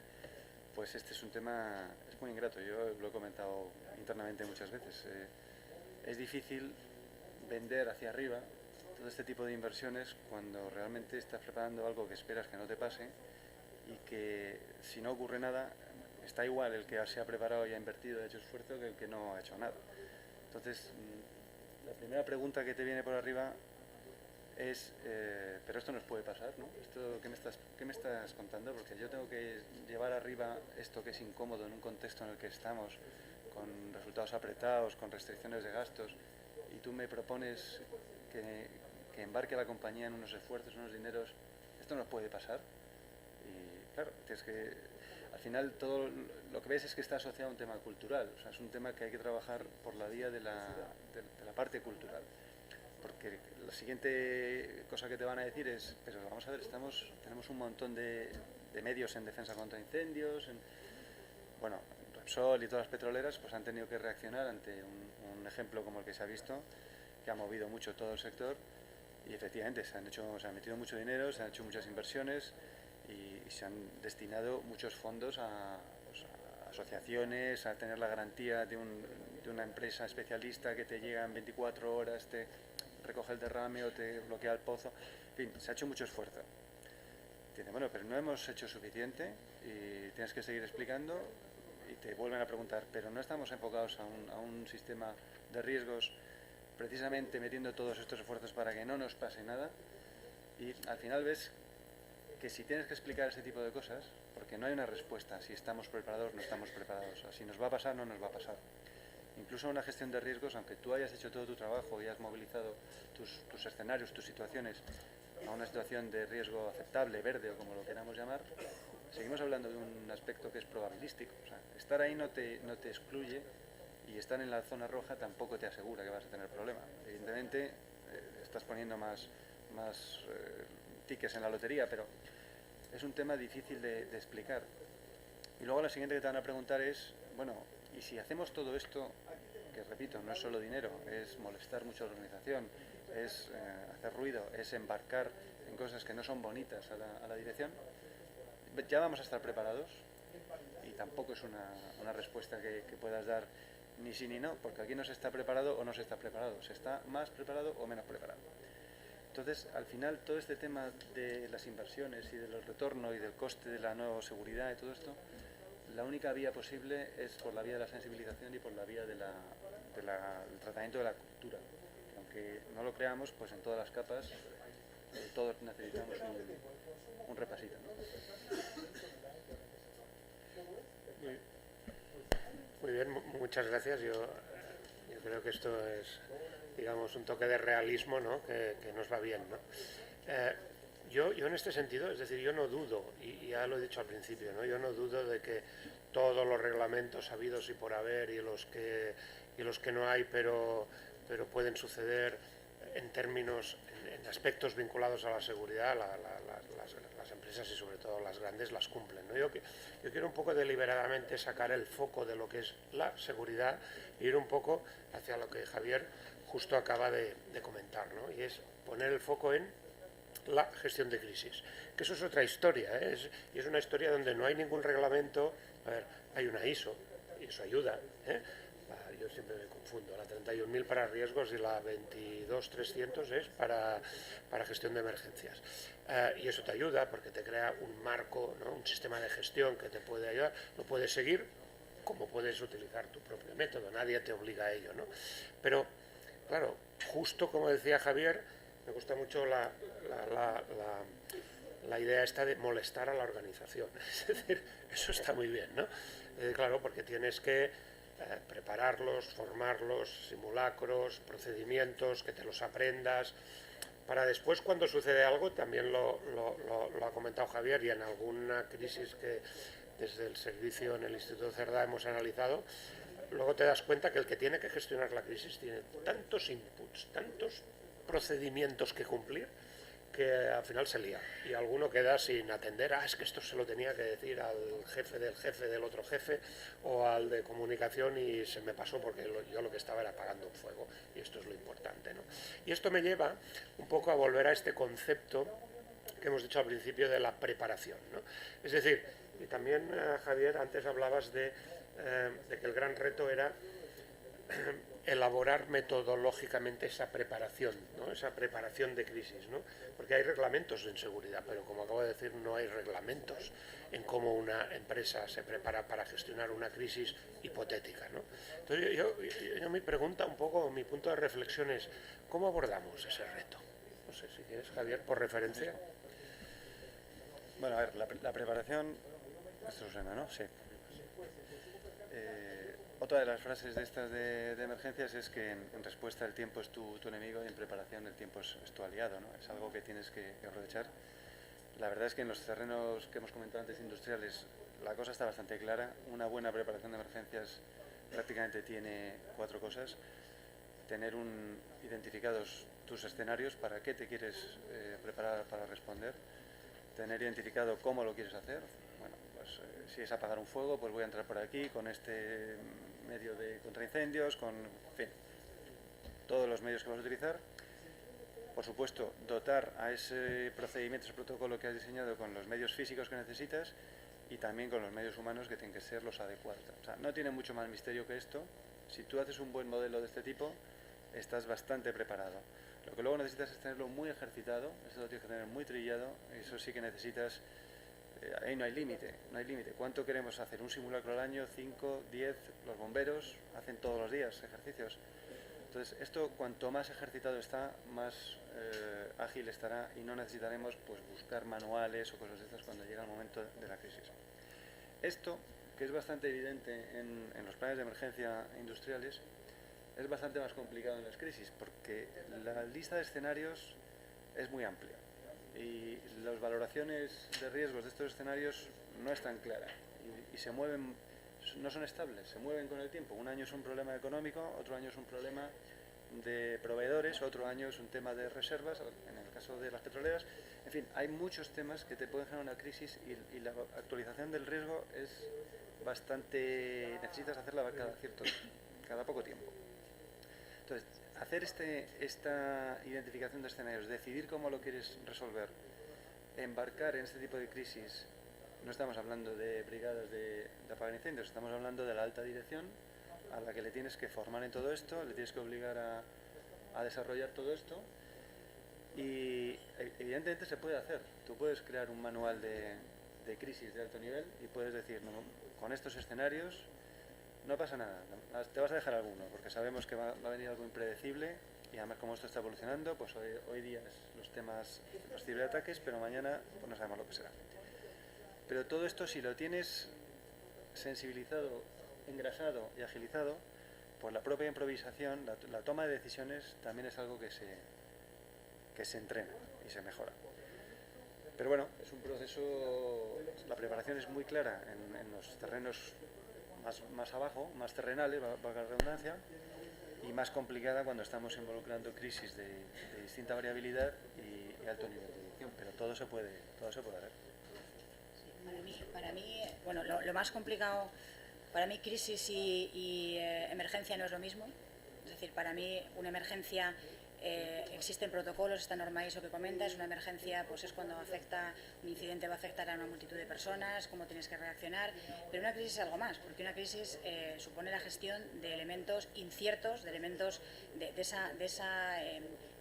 pues este es un tema, es muy ingrato. Yo lo he comentado internamente muchas veces. Es difícil vender hacia arriba todo este tipo de inversiones cuando realmente estás preparando algo que esperas que no te pase, y que si no ocurre nada, está igual el que se ha preparado y ha invertido y ha hecho esfuerzo que el que no ha hecho nada. Entonces, la primera pregunta que te viene por arriba es, pero esto nos puede pasar, ¿no? Esto, ¿qué me estás contando? Porque yo tengo que llevar arriba esto que es incómodo en un contexto en el que estamos, con resultados apretados, con restricciones de gastos, y tú me propones que embarque a la compañía en unos esfuerzos, unos dineros. Esto nos puede pasar. Y claro, es que al final todo lo que ves es que está asociado a un tema cultural. O sea, es un tema que hay que trabajar por la vía de la parte cultural. Porque la siguiente cosa que te van a decir es, pero vamos a ver, tenemos un montón de medios en defensa contra incendios, bueno, Repsol y todas las petroleras pues han tenido que reaccionar ante un ejemplo como el que se ha visto, que ha movido mucho todo el sector, y efectivamente se han metido mucho dinero, se han hecho muchas inversiones y se han destinado muchos fondos a asociaciones, a tener la garantía de una empresa especialista que te llega en 24 horas, te recoge el derrame o te bloquea el pozo. En fin, se ha hecho mucho esfuerzo. Dice, bueno, pero no hemos hecho suficiente y tienes que seguir explicando, y te vuelven a preguntar, pero no estamos enfocados a un sistema de riesgos, precisamente metiendo todos estos esfuerzos para que no nos pase nada. Y al final ves que si tienes que explicar ese tipo de cosas, porque no hay una respuesta, si estamos preparados o no estamos preparados, o si nos va a pasar o no nos va a pasar. Incluso una gestión de riesgos, aunque tú hayas hecho todo tu trabajo y has movilizado tus escenarios, tus situaciones a una situación de riesgo aceptable, verde o como lo queramos llamar, seguimos hablando de un aspecto que es probabilístico. O sea, estar ahí no te excluye, y estar en la zona roja tampoco te asegura que vas a tener problema. Evidentemente estás poniendo más tickets en la lotería, pero es un tema difícil de explicar. Y luego la siguiente que te van a preguntar es, bueno, y si hacemos todo esto, que repito, no es solo dinero, es molestar mucho a la organización, es hacer ruido, es embarcar en cosas que no son bonitas a la dirección, ya vamos a estar preparados. Y tampoco es una respuesta que puedas dar ni sí ni no, porque aquí no se está preparado o no se está preparado, se está más preparado o menos preparado. Entonces, al final, todo este tema de las inversiones y del retorno y del coste de la no seguridad y todo esto, la única vía posible es por la vía de la sensibilización y por la vía del tratamiento de la cultura. Aunque no lo creamos, pues en todas las capas todos necesitamos un repasito, ¿no? Muy bien, muchas gracias. Yo creo que esto es, digamos, un toque de realismo, ¿no? que nos va bien, ¿no? Yo en este sentido, es decir, yo no dudo, y ya lo he dicho al principio, ¿no? Yo no dudo de que todos los reglamentos habidos y por haber y los que no hay, pero pueden suceder en en aspectos vinculados a la seguridad, las empresas y sobre todo las grandes las cumplen, ¿no? Yo quiero un poco deliberadamente sacar el foco de lo que es la seguridad e ir un poco hacia lo que Javier justo acaba de comentar, ¿no? Y es poner el foco en la gestión de crisis, que eso es otra historia, ¿eh? Y es una historia donde no hay ningún reglamento. A ver, hay una ISO y eso ayuda, ¿eh? Yo siempre me confundo, la 31.000 para riesgos y la 22.300 es para gestión de emergencias. Y eso te ayuda porque te crea un marco, ¿no? Un sistema de gestión que te puede ayudar. Lo puedes seguir como puedes utilizar tu propio método, nadie te obliga a ello, ¿no? Pero, claro, justo como decía Javier, me gusta mucho la idea esta de molestar a la organización. Es decir, eso está muy bien, ¿no? Claro, porque tienes que prepararlos, formarlos, simulacros, procedimientos, que te los aprendas, para después cuando sucede algo, también lo ha comentado Javier, y en alguna crisis que desde el servicio en el Instituto Cerdá hemos analizado, luego te das cuenta que el que tiene que gestionar la crisis tiene tantos inputs, tantos procedimientos que cumplir, que al final se lía y alguno queda sin atender. Es que esto se lo tenía que decir al jefe del otro jefe o al de comunicación y se me pasó porque yo lo que estaba era apagando un fuego, y esto es lo importante, ¿no? Y esto me lleva un poco a volver a este concepto que hemos dicho al principio de la preparación, ¿no? Es decir, y también Javier, antes hablabas de que el gran reto era elaborar metodológicamente esa preparación, ¿no? Esa preparación de crisis, ¿no? Porque hay reglamentos en seguridad, pero como acabo de decir, no hay reglamentos en cómo una empresa se prepara para gestionar una crisis hipotética, ¿no? Entonces yo mi pregunta un poco, mi punto de reflexión es, ¿cómo abordamos ese reto? No sé si quieres, Javier, por referencia. Bueno, a ver, la preparación, esto suena, ¿no? Sí. Otra de las frases de estas de emergencias es que en respuesta el tiempo es tu enemigo y en preparación el tiempo es tu aliado, ¿no? Es algo que tienes que aprovechar. La verdad es que en los terrenos que hemos comentado antes industriales la cosa está bastante clara. Una buena preparación de emergencias prácticamente tiene 4 cosas. Tener identificados tus escenarios, para qué te quieres preparar para responder. Tener identificado cómo lo quieres hacer. Bueno, pues si es apagar un fuego, pues voy a entrar por aquí con este medio de contraincendios, en fin, todos los medios que vas a utilizar. Por supuesto, dotar a ese procedimiento, ese protocolo que has diseñado con los medios físicos que necesitas y también con los medios humanos que tienen que ser los adecuados. O sea, no tiene mucho más misterio que esto. Si tú haces un buen modelo de este tipo, estás bastante preparado. Lo que luego necesitas es tenerlo muy ejercitado, eso lo tienes que tener muy trillado, eso sí que necesitas. Ahí no hay límite, no hay límite. ¿Cuánto queremos hacer? ¿Un simulacro al año? ¿5, 10? Los bomberos hacen todos los días ejercicios. Entonces, esto cuanto más ejercitado está, más ágil estará y no necesitaremos pues buscar manuales o cosas de estas cuando llega el momento de la crisis. Esto, que es bastante evidente en los planes de emergencia industriales, es bastante más complicado en las crisis porque la lista de escenarios es muy amplia. Y las valoraciones de riesgos de estos escenarios no es tan clara y se mueven, no son estables, se mueven con el tiempo. Un año es un problema económico, otro año es un problema de proveedores, otro año es un tema de reservas, en el caso de las petroleras. En fin, hay muchos temas que te pueden generar una crisis y la actualización del riesgo es bastante, necesitas hacerla cada poco tiempo. Entonces, hacer esta identificación de escenarios, decidir cómo lo quieres resolver, embarcar en este tipo de crisis, no estamos hablando de brigadas de apagar incendios, estamos hablando de la alta dirección a la que le tienes que formar en todo esto, le tienes que obligar a desarrollar todo esto y evidentemente se puede hacer. Tú puedes crear un manual de crisis de alto nivel y puedes decir, no, con estos escenarios no pasa nada, te vas a dejar alguno, porque sabemos que va a venir algo impredecible y además como esto está evolucionando, pues hoy día es los ciberataques, pero mañana pues no sabemos lo que será. Pero todo esto si lo tienes sensibilizado, engrasado y agilizado, pues la propia improvisación, la toma de decisiones también es algo que se entrena y se mejora. Pero bueno, es un proceso, la preparación es muy clara en los terrenos más abajo, más terrenales, valga la redundancia, y más complicada cuando estamos involucrando crisis de distinta variabilidad alto nivel de dirección, pero todo se puede ver. Para mí bueno, lo más complicado, para mí crisis y emergencia no es lo mismo. Es decir, para mí una emergencia, existen protocolos, esta norma ISO que comentas, una emergencia pues es cuando un incidente va a afectar a una multitud de personas, cómo tienes que reaccionar, pero una crisis es algo más, porque una crisis supone la gestión de elementos inciertos, de elementos de esa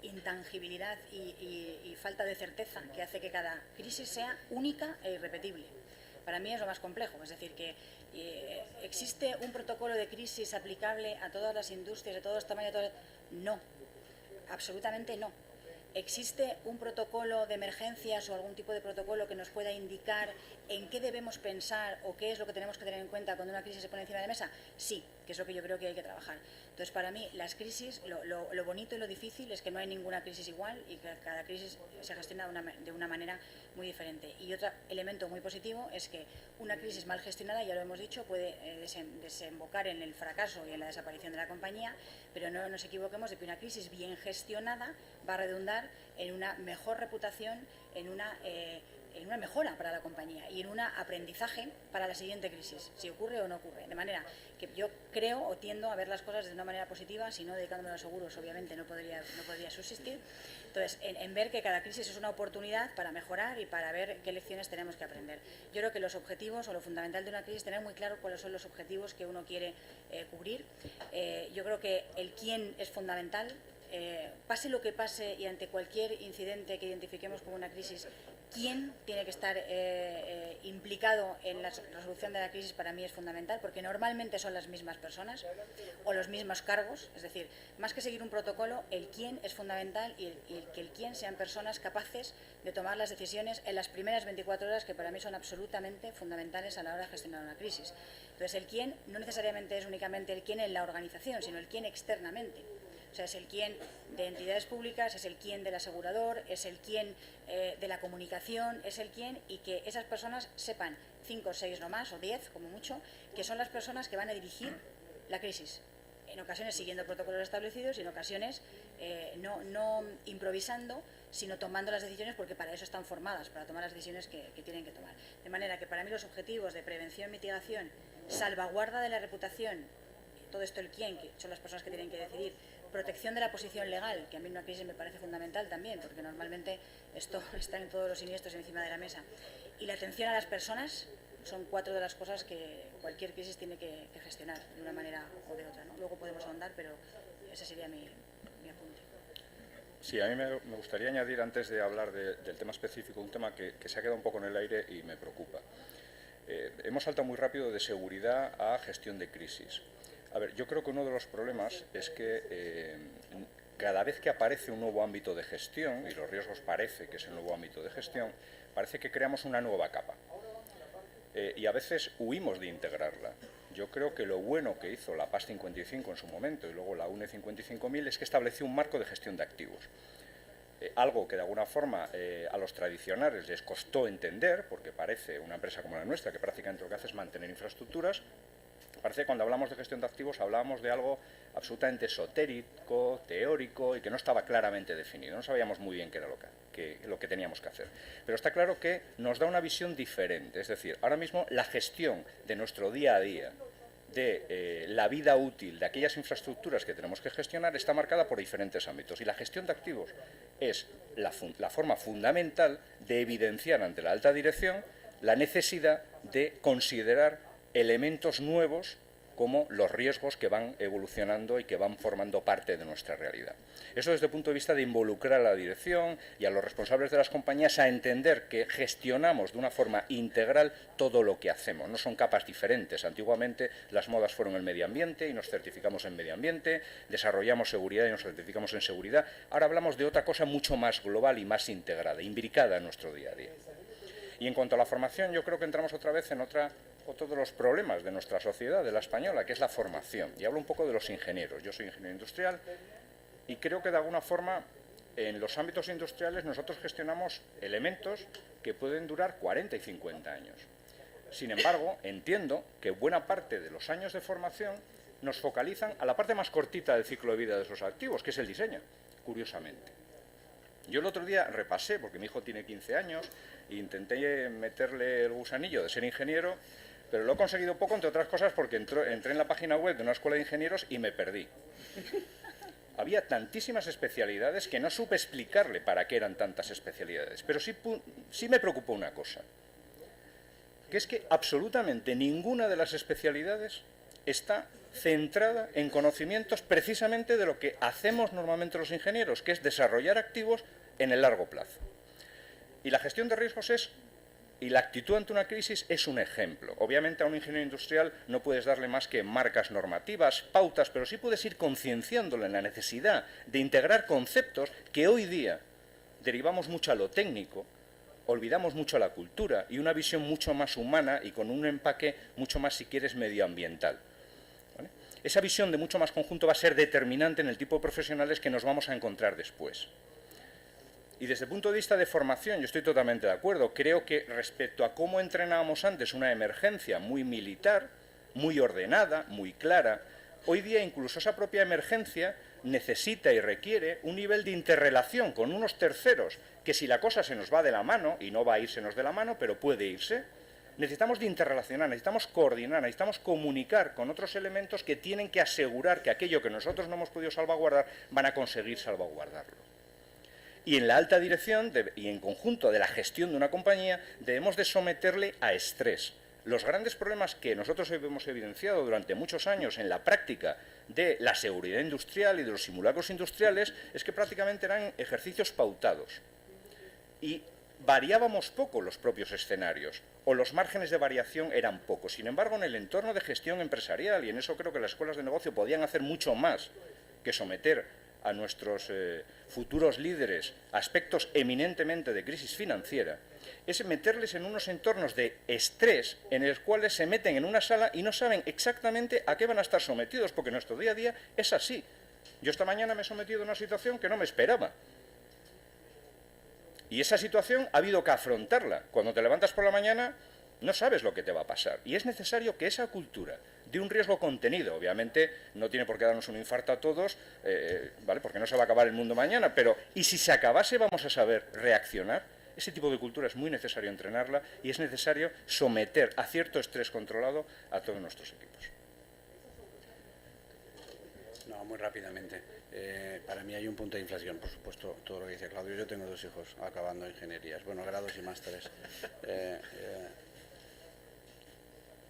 intangibilidad y falta de certeza que hace que cada crisis sea única e irrepetible. Para mí es lo más complejo, es decir, que ¿existe un protocolo de crisis aplicable a todas las industrias, de todos los tamaños? No, absolutamente no. ¿Existe un protocolo de emergencias o algún tipo de protocolo que nos pueda indicar en qué debemos pensar o qué es lo que tenemos que tener en cuenta cuando una crisis se pone encima de la mesa? Sí, que es lo que yo creo que hay que trabajar. Entonces, para mí, las crisis, lo bonito y lo difícil es que no hay ninguna crisis igual y que cada crisis se gestiona de una manera muy diferente. Y otro elemento muy positivo es que una crisis mal gestionada, ya lo hemos dicho, puede desembocar en el fracaso y en la desaparición de la compañía, pero no nos equivoquemos de que una crisis bien gestionada va a redundar en una mejor reputación, en una mejora para la compañía y en un aprendizaje para la siguiente crisis, si ocurre o no ocurre. De manera que yo creo o tiendo a ver las cosas de una manera positiva, si no dedicándome a los seguros obviamente no podría subsistir. Entonces, en ver que cada crisis es una oportunidad para mejorar y para ver qué lecciones tenemos que aprender. Yo creo que los objetivos o lo fundamental de una crisis es tener muy claro cuáles son los objetivos que uno quiere cubrir. Yo creo que el quién es fundamental. Pase lo que pase y ante cualquier incidente que identifiquemos como una crisis, quién tiene que estar implicado en la resolución de la crisis para mí es fundamental, porque normalmente son las mismas personas o los mismos cargos. Es decir, más que seguir un protocolo, el quién es fundamental y que el quién sean personas capaces de tomar las decisiones en las primeras 24 horas, que para mí son absolutamente fundamentales a la hora de gestionar una crisis. Entonces, el quién no necesariamente es únicamente el quién en la organización, sino el quién externamente. O sea, es el quién de entidades públicas, es el quién del asegurador, es el quién de la comunicación, es el quién, y que esas personas sepan, 5 o 6 no más, o 10 como mucho, que son las personas que van a dirigir la crisis. En ocasiones siguiendo protocolos establecidos y en ocasiones no improvisando, sino tomando las decisiones, porque para eso están formadas, para tomar las decisiones que tienen que tomar. De manera que para mí los objetivos de prevención, mitigación, salvaguarda de la reputación, todo esto el quién, que son las personas que tienen que decidir, protección de la posición legal, que a mí en una crisis me parece fundamental también, porque normalmente esto está en todos los siniestros encima de la mesa, y la atención a las personas son 4 de las cosas que cualquier crisis tiene que gestionar de una manera o de otra, ¿no? Luego podemos ahondar, pero ese sería mi apunte. Sí, a mí me gustaría añadir, antes de hablar del tema específico, un tema que se ha quedado un poco en el aire y me preocupa. Hemos saltado muy rápido de seguridad a gestión de crisis. A ver, yo creo que uno de los problemas es que cada vez que aparece un nuevo ámbito de gestión, y los riesgos parece que es el nuevo ámbito de gestión, parece que creamos una nueva capa. Y a veces huimos de integrarla. Yo creo que lo bueno que hizo la PAS 55 en su momento y luego la UNE 55000 es que estableció un marco de gestión de activos. Algo que de alguna forma a los tradicionales les costó entender, porque parece una empresa como la nuestra, que prácticamente lo que hace es mantener infraestructuras. Parece que cuando hablamos de gestión de activos hablábamos de algo absolutamente esotérico, teórico y que no estaba claramente definido. No sabíamos muy bien qué era lo que teníamos que hacer. Pero está claro que nos da una visión diferente. Es decir, ahora mismo la gestión de nuestro día a día, de la vida útil de aquellas infraestructuras que tenemos que gestionar, está marcada por diferentes ámbitos. Y la gestión de activos es la forma fundamental de evidenciar ante la alta dirección la necesidad de considerar elementos nuevos como los riesgos que van evolucionando y que van formando parte de nuestra realidad. Eso desde el punto de vista de involucrar a la dirección y a los responsables de las compañías a entender que gestionamos de una forma integral todo lo que hacemos. No son capas diferentes. Antiguamente las modas fueron el medio ambiente y nos certificamos en medio ambiente, desarrollamos seguridad y nos certificamos en seguridad. Ahora hablamos de otra cosa mucho más global y más integrada, imbricada en nuestro día a día. Y en cuanto a la formación, yo creo que entramos otra vez en otro de los problemas de nuestra sociedad, de la española, que es la formación. Y hablo un poco de los ingenieros. Yo soy ingeniero industrial y creo que de alguna forma en los ámbitos industriales nosotros gestionamos elementos que pueden durar 40 y 50 años. Sin embargo, entiendo que buena parte de los años de formación nos focalizan a la parte más cortita del ciclo de vida de esos activos, que es el diseño, curiosamente. Yo el otro día repasé, porque mi hijo tiene 15 años, e intenté meterle el gusanillo de ser ingeniero, pero lo he conseguido poco, entre otras cosas, porque entré en la página web de una escuela de ingenieros y me perdí. Había tantísimas especialidades que no supe explicarle para qué eran tantas especialidades. Pero sí me preocupó una cosa, que es que absolutamente ninguna de las especialidades está centrada en conocimientos precisamente de lo que hacemos normalmente los ingenieros, que es desarrollar activos en el largo plazo. Y la gestión de riesgos y la actitud ante una crisis es un ejemplo. Obviamente a un ingeniero industrial no puedes darle más que marcas normativas, pautas, pero sí puedes ir concienciándole en la necesidad de integrar conceptos que hoy día derivamos mucho a lo técnico, olvidamos mucho a la cultura y una visión mucho más humana y con un empaque mucho más, si quieres, medioambiental. ¿Vale? Esa visión de mucho más conjunto va a ser determinante en el tipo de profesionales que nos vamos a encontrar después. Y desde el punto de vista de formación, yo estoy totalmente de acuerdo. Creo que respecto a cómo entrenábamos antes una emergencia muy militar, muy ordenada, muy clara, hoy día incluso esa propia emergencia necesita y requiere un nivel de interrelación con unos terceros, que si la cosa se nos va de la mano, y no va a irsenos de la mano, pero puede irse, necesitamos de interrelacionar, necesitamos coordinar, necesitamos comunicar con otros elementos que tienen que asegurar que aquello que nosotros no hemos podido salvaguardar van a conseguir salvaguardarlo. Y en la alta dirección y en conjunto de la gestión de una compañía debemos de someterle a estrés. Los grandes problemas que nosotros hemos evidenciado durante muchos años en la práctica de la seguridad industrial y de los simulacros industriales es que prácticamente eran ejercicios pautados. Y variábamos poco los propios escenarios, o los márgenes de variación eran pocos. Sin embargo, en el entorno de gestión empresarial, y en eso creo que las escuelas de negocio podían hacer mucho más que someter a nuestros futuros líderes a aspectos eminentemente de crisis financiera, es meterles en unos entornos de estrés en los cuales se meten en una sala y no saben exactamente a qué van a estar sometidos, porque nuestro día a día es así. Yo esta mañana me he sometido a una situación que no me esperaba. Y esa situación ha habido que afrontarla. Cuando te levantas por la mañana no sabes lo que te va a pasar. Y es necesario que esa cultura de un riesgo contenido, obviamente no tiene por qué darnos un infarto a todos, ¿vale? Porque no se va a acabar el mundo mañana, pero ¿y si se acabase vamos a saber reaccionar? Ese tipo de cultura es muy necesario entrenarla y es necesario someter a cierto estrés controlado a todos nuestros equipos. No, muy rápidamente. Para mí hay un punto de inflexión, por supuesto, todo lo que dice Claudio. Yo tengo 2 hijos acabando ingenierías, bueno, grados y másteres.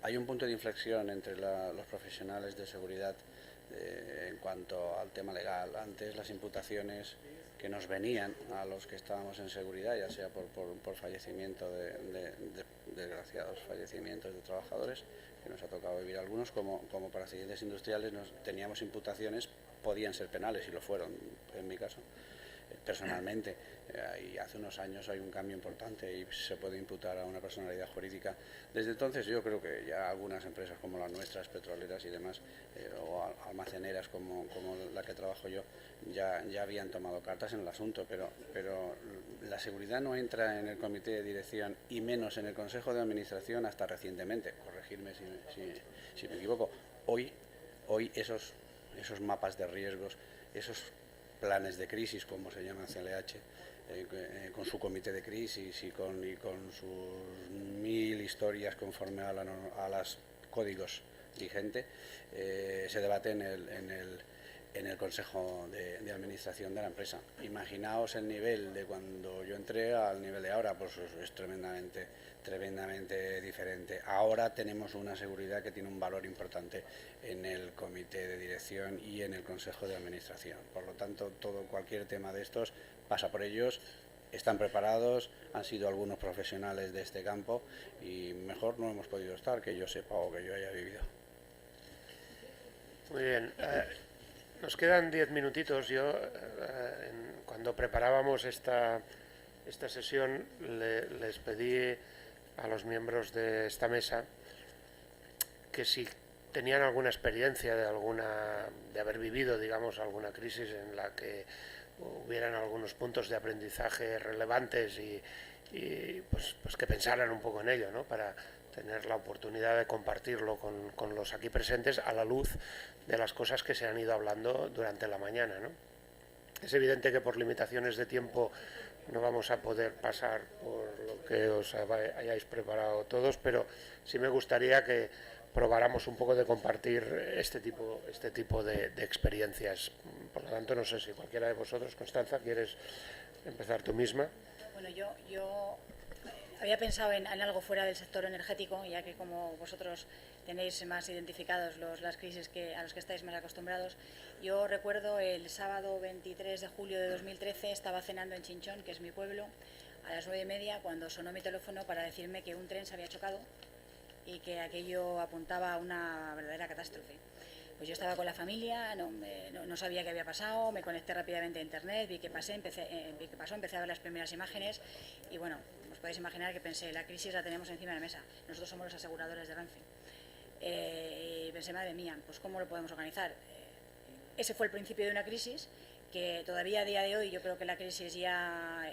Hay un punto de inflexión entre los profesionales de seguridad en cuanto al tema legal. Antes las imputaciones que nos venían a los que estábamos en seguridad, ya sea por fallecimiento de desgraciados fallecimientos de trabajadores, que nos ha tocado vivir algunos, como para accidentes industriales, teníamos imputaciones, podían ser penales y lo fueron, en mi caso. Personalmente, y hace unos años hay un cambio importante y se puede imputar a una personalidad jurídica. Desde entonces yo creo que ya algunas empresas como las nuestras, petroleras y demás, o almaceneras como la que trabajo yo, ya habían tomado cartas en el asunto, pero la seguridad no entra en el comité de dirección y menos en el consejo de administración hasta recientemente. Corregirme si me equivoco. Hoy esos mapas de riesgos, esos planes de crisis, como se llama CLH, con su comité de crisis y con sus 1000 historias conforme a los códigos vigentes, se debate en el consejo de administración de la empresa. Imaginaos el nivel de cuando yo entré al nivel de ahora, pues es tremendamente diferente. Ahora tenemos una seguridad que tiene un valor importante en el comité de dirección y en el consejo de administración. Por lo tanto, cualquier tema de estos pasa por ellos, están preparados, han sido algunos profesionales de este campo y mejor no hemos podido estar, que yo sepa o que yo haya vivido. Muy bien. Nos quedan 10 minutitos. Yo, cuando preparábamos esta sesión, les pedí a los miembros de esta mesa que si tenían alguna experiencia de haber vivido, digamos, alguna crisis en la que hubieran algunos puntos de aprendizaje relevantes y pues que pensaran un poco en ello, ¿no? Para tener la oportunidad de compartirlo con los aquí presentes a la luz de las cosas que se han ido hablando durante la mañana, ¿no? Es evidente que por limitaciones de tiempo no vamos a poder pasar por lo que os hayáis preparado todos, pero sí me gustaría que probáramos un poco de compartir este tipo de experiencias. Por lo tanto, no sé si cualquiera de vosotros, Constanza, quieres empezar tú misma. Bueno, yo había pensado en algo fuera del sector energético, ya que como vosotros tenéis más identificados las crisis a los que estáis más acostumbrados. Yo recuerdo el sábado 23 de julio de 2013, estaba cenando en Chinchón, que es mi pueblo, a las 9:30, cuando sonó mi teléfono para decirme que un tren se había chocado y que aquello apuntaba a una verdadera catástrofe. Pues yo estaba con la familia, no sabía qué había pasado, me conecté rápidamente a internet, vi qué pasó, empecé a ver las primeras imágenes y bueno, os podéis imaginar que pensé, la crisis la tenemos encima de la mesa, nosotros somos los aseguradores de Renfe. Y pensé, madre mía, pues ¿cómo lo podemos organizar? Ese fue el principio de una crisis que todavía a día de hoy yo creo que la crisis ya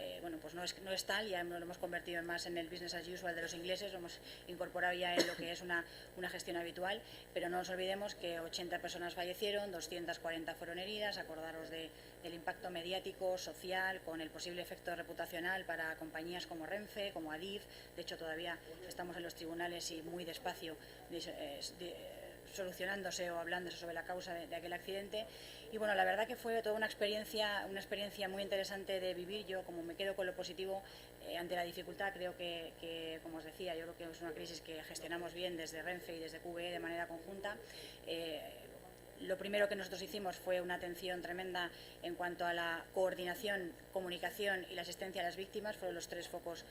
pues no es tal, ya lo hemos convertido más en el business as usual de los ingleses, lo hemos incorporado ya en lo que es una gestión habitual, pero no nos olvidemos que 80 personas fallecieron, 240 fueron heridas, acordaros del impacto mediático, social, con el posible efecto reputacional para compañías como Renfe, como Adif. De hecho todavía estamos en los tribunales y muy despacio solucionándose o hablándose sobre la causa de aquel accidente. Y bueno, la verdad que fue toda una experiencia muy interesante de vivir. Yo, como me quedo con lo positivo ante la dificultad, creo que, como os decía, yo creo que es una crisis que gestionamos bien desde Renfe y desde QBE de manera conjunta. Lo primero que nosotros hicimos fue una atención tremenda en cuanto a la coordinación, comunicación y la asistencia a las víctimas. Fueron los tres focos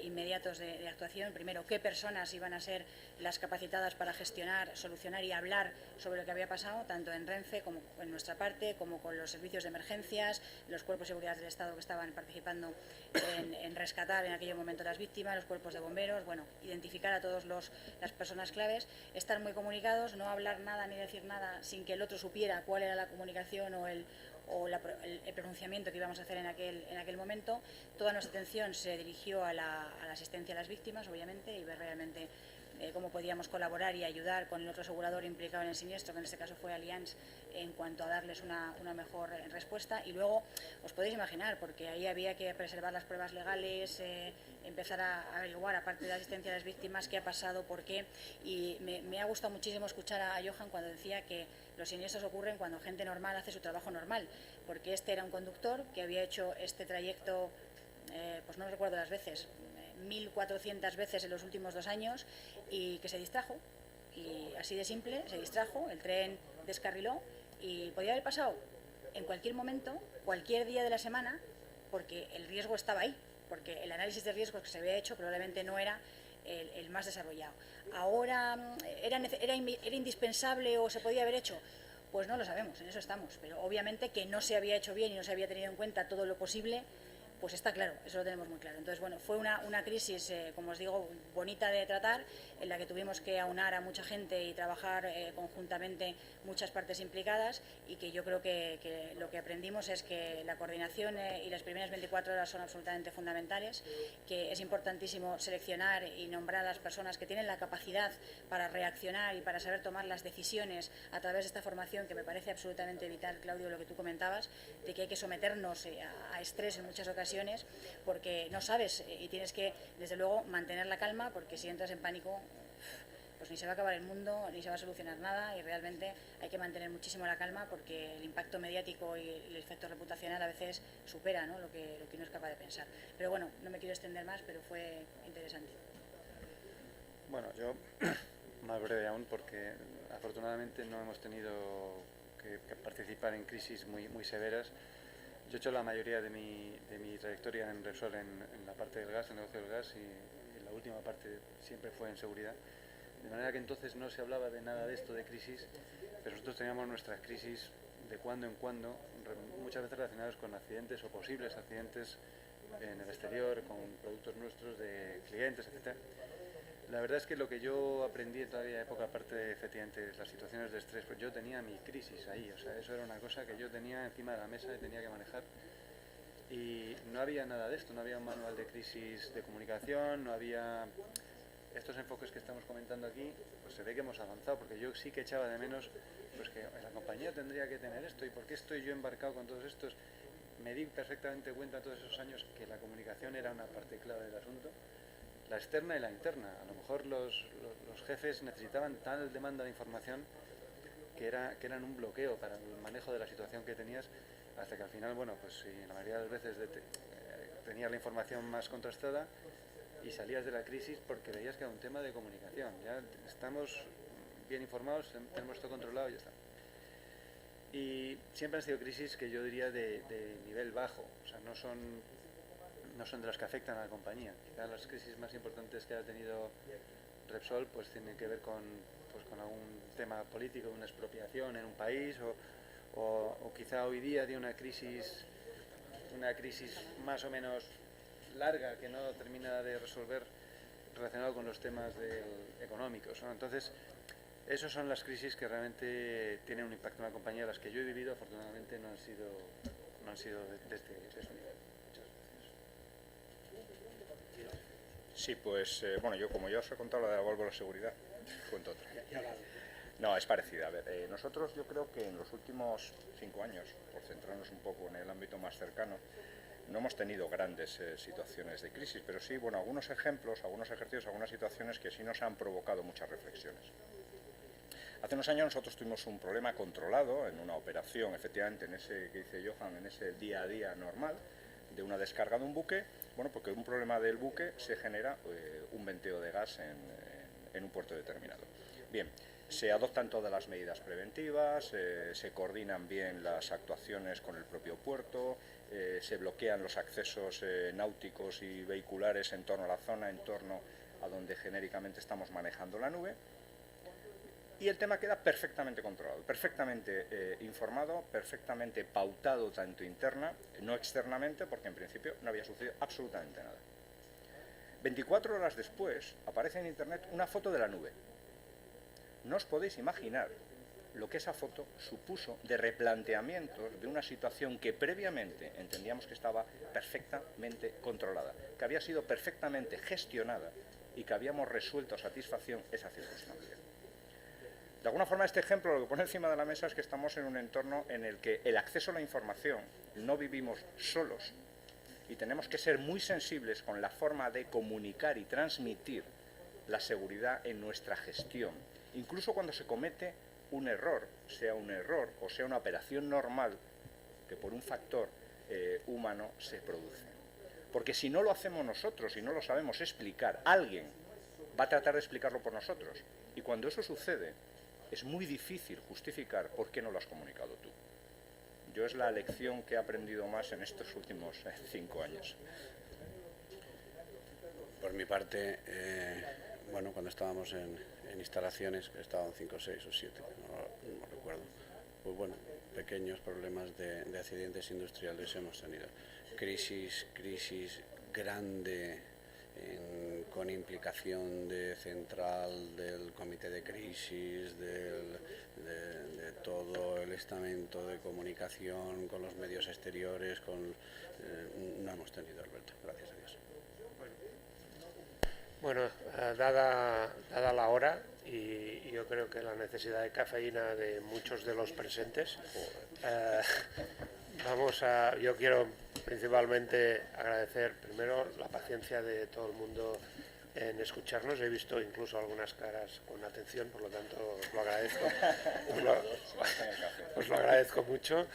inmediatos de actuación. Primero, qué personas iban a ser las capacitadas para gestionar, solucionar y hablar sobre lo que había pasado, tanto en Renfe como en nuestra parte, como con los servicios de emergencias, los cuerpos de seguridad del Estado que estaban participando en rescatar en aquel momento a las víctimas, los cuerpos de bomberos, bueno, identificar a todas las personas claves, estar muy comunicados, no hablar nada ni decir nada sin que el otro supiera cuál era la comunicación o el pronunciamiento que íbamos a hacer en aquel momento. Toda nuestra atención se dirigió a la asistencia a las víctimas, obviamente, y ver realmente cómo podíamos colaborar y ayudar con el otro asegurador implicado en el siniestro, que en este caso fue Allianz, en cuanto a darles una mejor respuesta. Y luego os podéis imaginar, porque ahí había que preservar las pruebas legales, empezar a averiguar, aparte de la asistencia a las víctimas, qué ha pasado, por qué. Y me ha gustado muchísimo escuchar a Johan cuando decía que los siniestros ocurren cuando gente normal hace su trabajo normal, porque este era un conductor que había hecho este trayecto, pues no recuerdo las veces, 1.400 veces en los últimos 2 años, y que se distrajo, y así de simple, se distrajo, el tren descarriló y podía haber pasado en cualquier momento, cualquier día de la semana, porque el riesgo estaba ahí, porque el análisis de riesgos que se había hecho probablemente no era el más desarrollado. Ahora, ¿era indispensable o se podía haber hecho? Pues no lo sabemos, en eso estamos, pero obviamente que no se había hecho bien y no se había tenido en cuenta todo lo posible, pues está claro, eso lo tenemos muy claro. Entonces, bueno, fue una crisis, como os digo, bonita de tratar, en la que tuvimos que aunar a mucha gente y trabajar conjuntamente muchas partes implicadas, y que yo creo que lo que aprendimos es que la coordinación y las primeras 24 horas son absolutamente fundamentales, que es importantísimo seleccionar y nombrar a las personas que tienen la capacidad para reaccionar y para saber tomar las decisiones a través de esta formación, que me parece absolutamente vital, Claudio, lo que tú comentabas, de que hay que someternos a estrés en muchas ocasiones, porque no sabes y tienes que, desde luego, mantener la calma, porque si entras en pánico, pues ni se va a acabar el mundo, ni se va a solucionar nada, y realmente hay que mantener muchísimo la calma, porque el impacto mediático y el efecto reputacional a veces supera, ¿no?, lo que uno es capaz de pensar. Pero bueno, no me quiero extender más, pero fue interesante. Bueno, yo más breve aún, porque afortunadamente no hemos tenido que participar en crisis muy severas. Yo he hecho la mayoría de mi trayectoria en Repsol en la parte del gas, en el negocio del gas, y la última parte siempre fue en seguridad. De manera que entonces no se hablaba de nada de esto, de crisis, pero nosotros teníamos nuestras crisis de cuando en cuando, muchas veces relacionadas con accidentes o posibles accidentes en el exterior, con productos nuestros, de clientes, etc. La verdad es que lo que yo aprendí en todavía época, aparte de efectivamente las situaciones de estrés, pues yo tenía mi crisis ahí, o sea, eso era una cosa que yo tenía encima de la mesa y tenía que manejar. Y no había nada de esto, no había un manual de crisis de comunicación, no había estos enfoques que estamos comentando aquí. Pues se ve que hemos avanzado, porque yo sí que echaba de menos pues que la compañía tendría que tener esto, y por qué estoy yo embarcado con todos estos. me di perfectamente cuenta todos esos años que la comunicación era una parte clave del asunto, la externa y la interna. A lo mejor los jefes necesitaban tal demanda de información que eran un bloqueo para el manejo de la situación que tenías, hasta que al final, bueno, pues si la mayoría de las veces tenías la información más contrastada y salías de la crisis porque veías que era un tema de comunicación. Ya estamos bien informados, tenemos esto controlado y ya está. Y siempre han sido crisis que yo diría de nivel bajo, o sea, no son de las que afectan a la compañía. Quizás las crisis más importantes que ha tenido Repsol pues tienen que ver con algún tema político, una expropiación en un país, o quizá hoy día de una crisis más o menos larga que no termina de resolver relacionado con los temas económicos, ¿no? Entonces, esas son las crisis que realmente tienen un impacto en la compañía. Las que yo he vivido, afortunadamente, no han sido de este nivel. Muchas gracias. Sí, pues, bueno, yo como ya os he contado la de la válvula de seguridad, cuento otra. No, es parecida. A ver, nosotros yo creo que en los últimos 5 años, por centrarnos un poco en el ámbito más cercano, no hemos tenido grandes situaciones de crisis, pero sí, bueno, algunos ejemplos, algunos ejercicios, algunas situaciones que sí nos han provocado muchas reflexiones. Hace unos años nosotros tuvimos un problema controlado en una operación, efectivamente, en ese que dice Johan, en ese día a día normal, de una descarga de un buque, bueno, porque un problema del buque se genera un venteo de gas en un puerto determinado. Bien, se adoptan todas las medidas preventivas, se coordinan bien las actuaciones con el propio puerto, se bloquean los accesos náuticos y vehiculares en torno a la zona, en torno a donde genéricamente estamos manejando la nube. Y el tema queda perfectamente controlado, perfectamente informado, perfectamente pautado tanto interna, no externamente, porque en principio no había sucedido absolutamente nada. 24 horas después aparece en internet una foto de la nube. No os podéis imaginar lo que esa foto supuso de replanteamientos de una situación que previamente entendíamos que estaba perfectamente controlada, que había sido perfectamente gestionada y que habíamos resuelto a satisfacción esa circunstancia. De alguna forma, este ejemplo lo que pone encima de la mesa es que estamos en un entorno en el que el acceso a la información no vivimos solos y tenemos que ser muy sensibles con la forma de comunicar y transmitir la seguridad en nuestra gestión. Incluso cuando se comete un error o sea una operación normal que por un factor humano se produce. Porque si no lo hacemos nosotros y no lo sabemos explicar, alguien va a tratar de explicarlo por nosotros. Y cuando eso sucede, es muy difícil justificar por qué no lo has comunicado tú. Yo es la lección que he aprendido más en estos últimos 5 años. Por mi parte, bueno, cuando estábamos en instalaciones, que estaban 5, 6 o 7, no recuerdo, pues bueno, pequeños problemas de accidentes industriales hemos tenido. Crisis grande, con implicación de central, del comité de crisis, de todo el estamento de comunicación con los medios exteriores, no hemos tenido, Alberto, gracias a Dios. Bueno, dada la hora y yo creo que la necesidad de cafeína de muchos de los presentes, yo quiero principalmente agradecer primero la paciencia de todo el mundo en escucharnos. He visto incluso algunas caras con atención, por lo tanto os lo agradezco. Os lo agradezco mucho.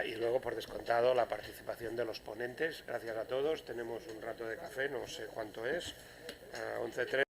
Y luego, por descontado, la participación de los ponentes. Gracias a todos. Tenemos un rato de café, no sé cuánto es, 11:30.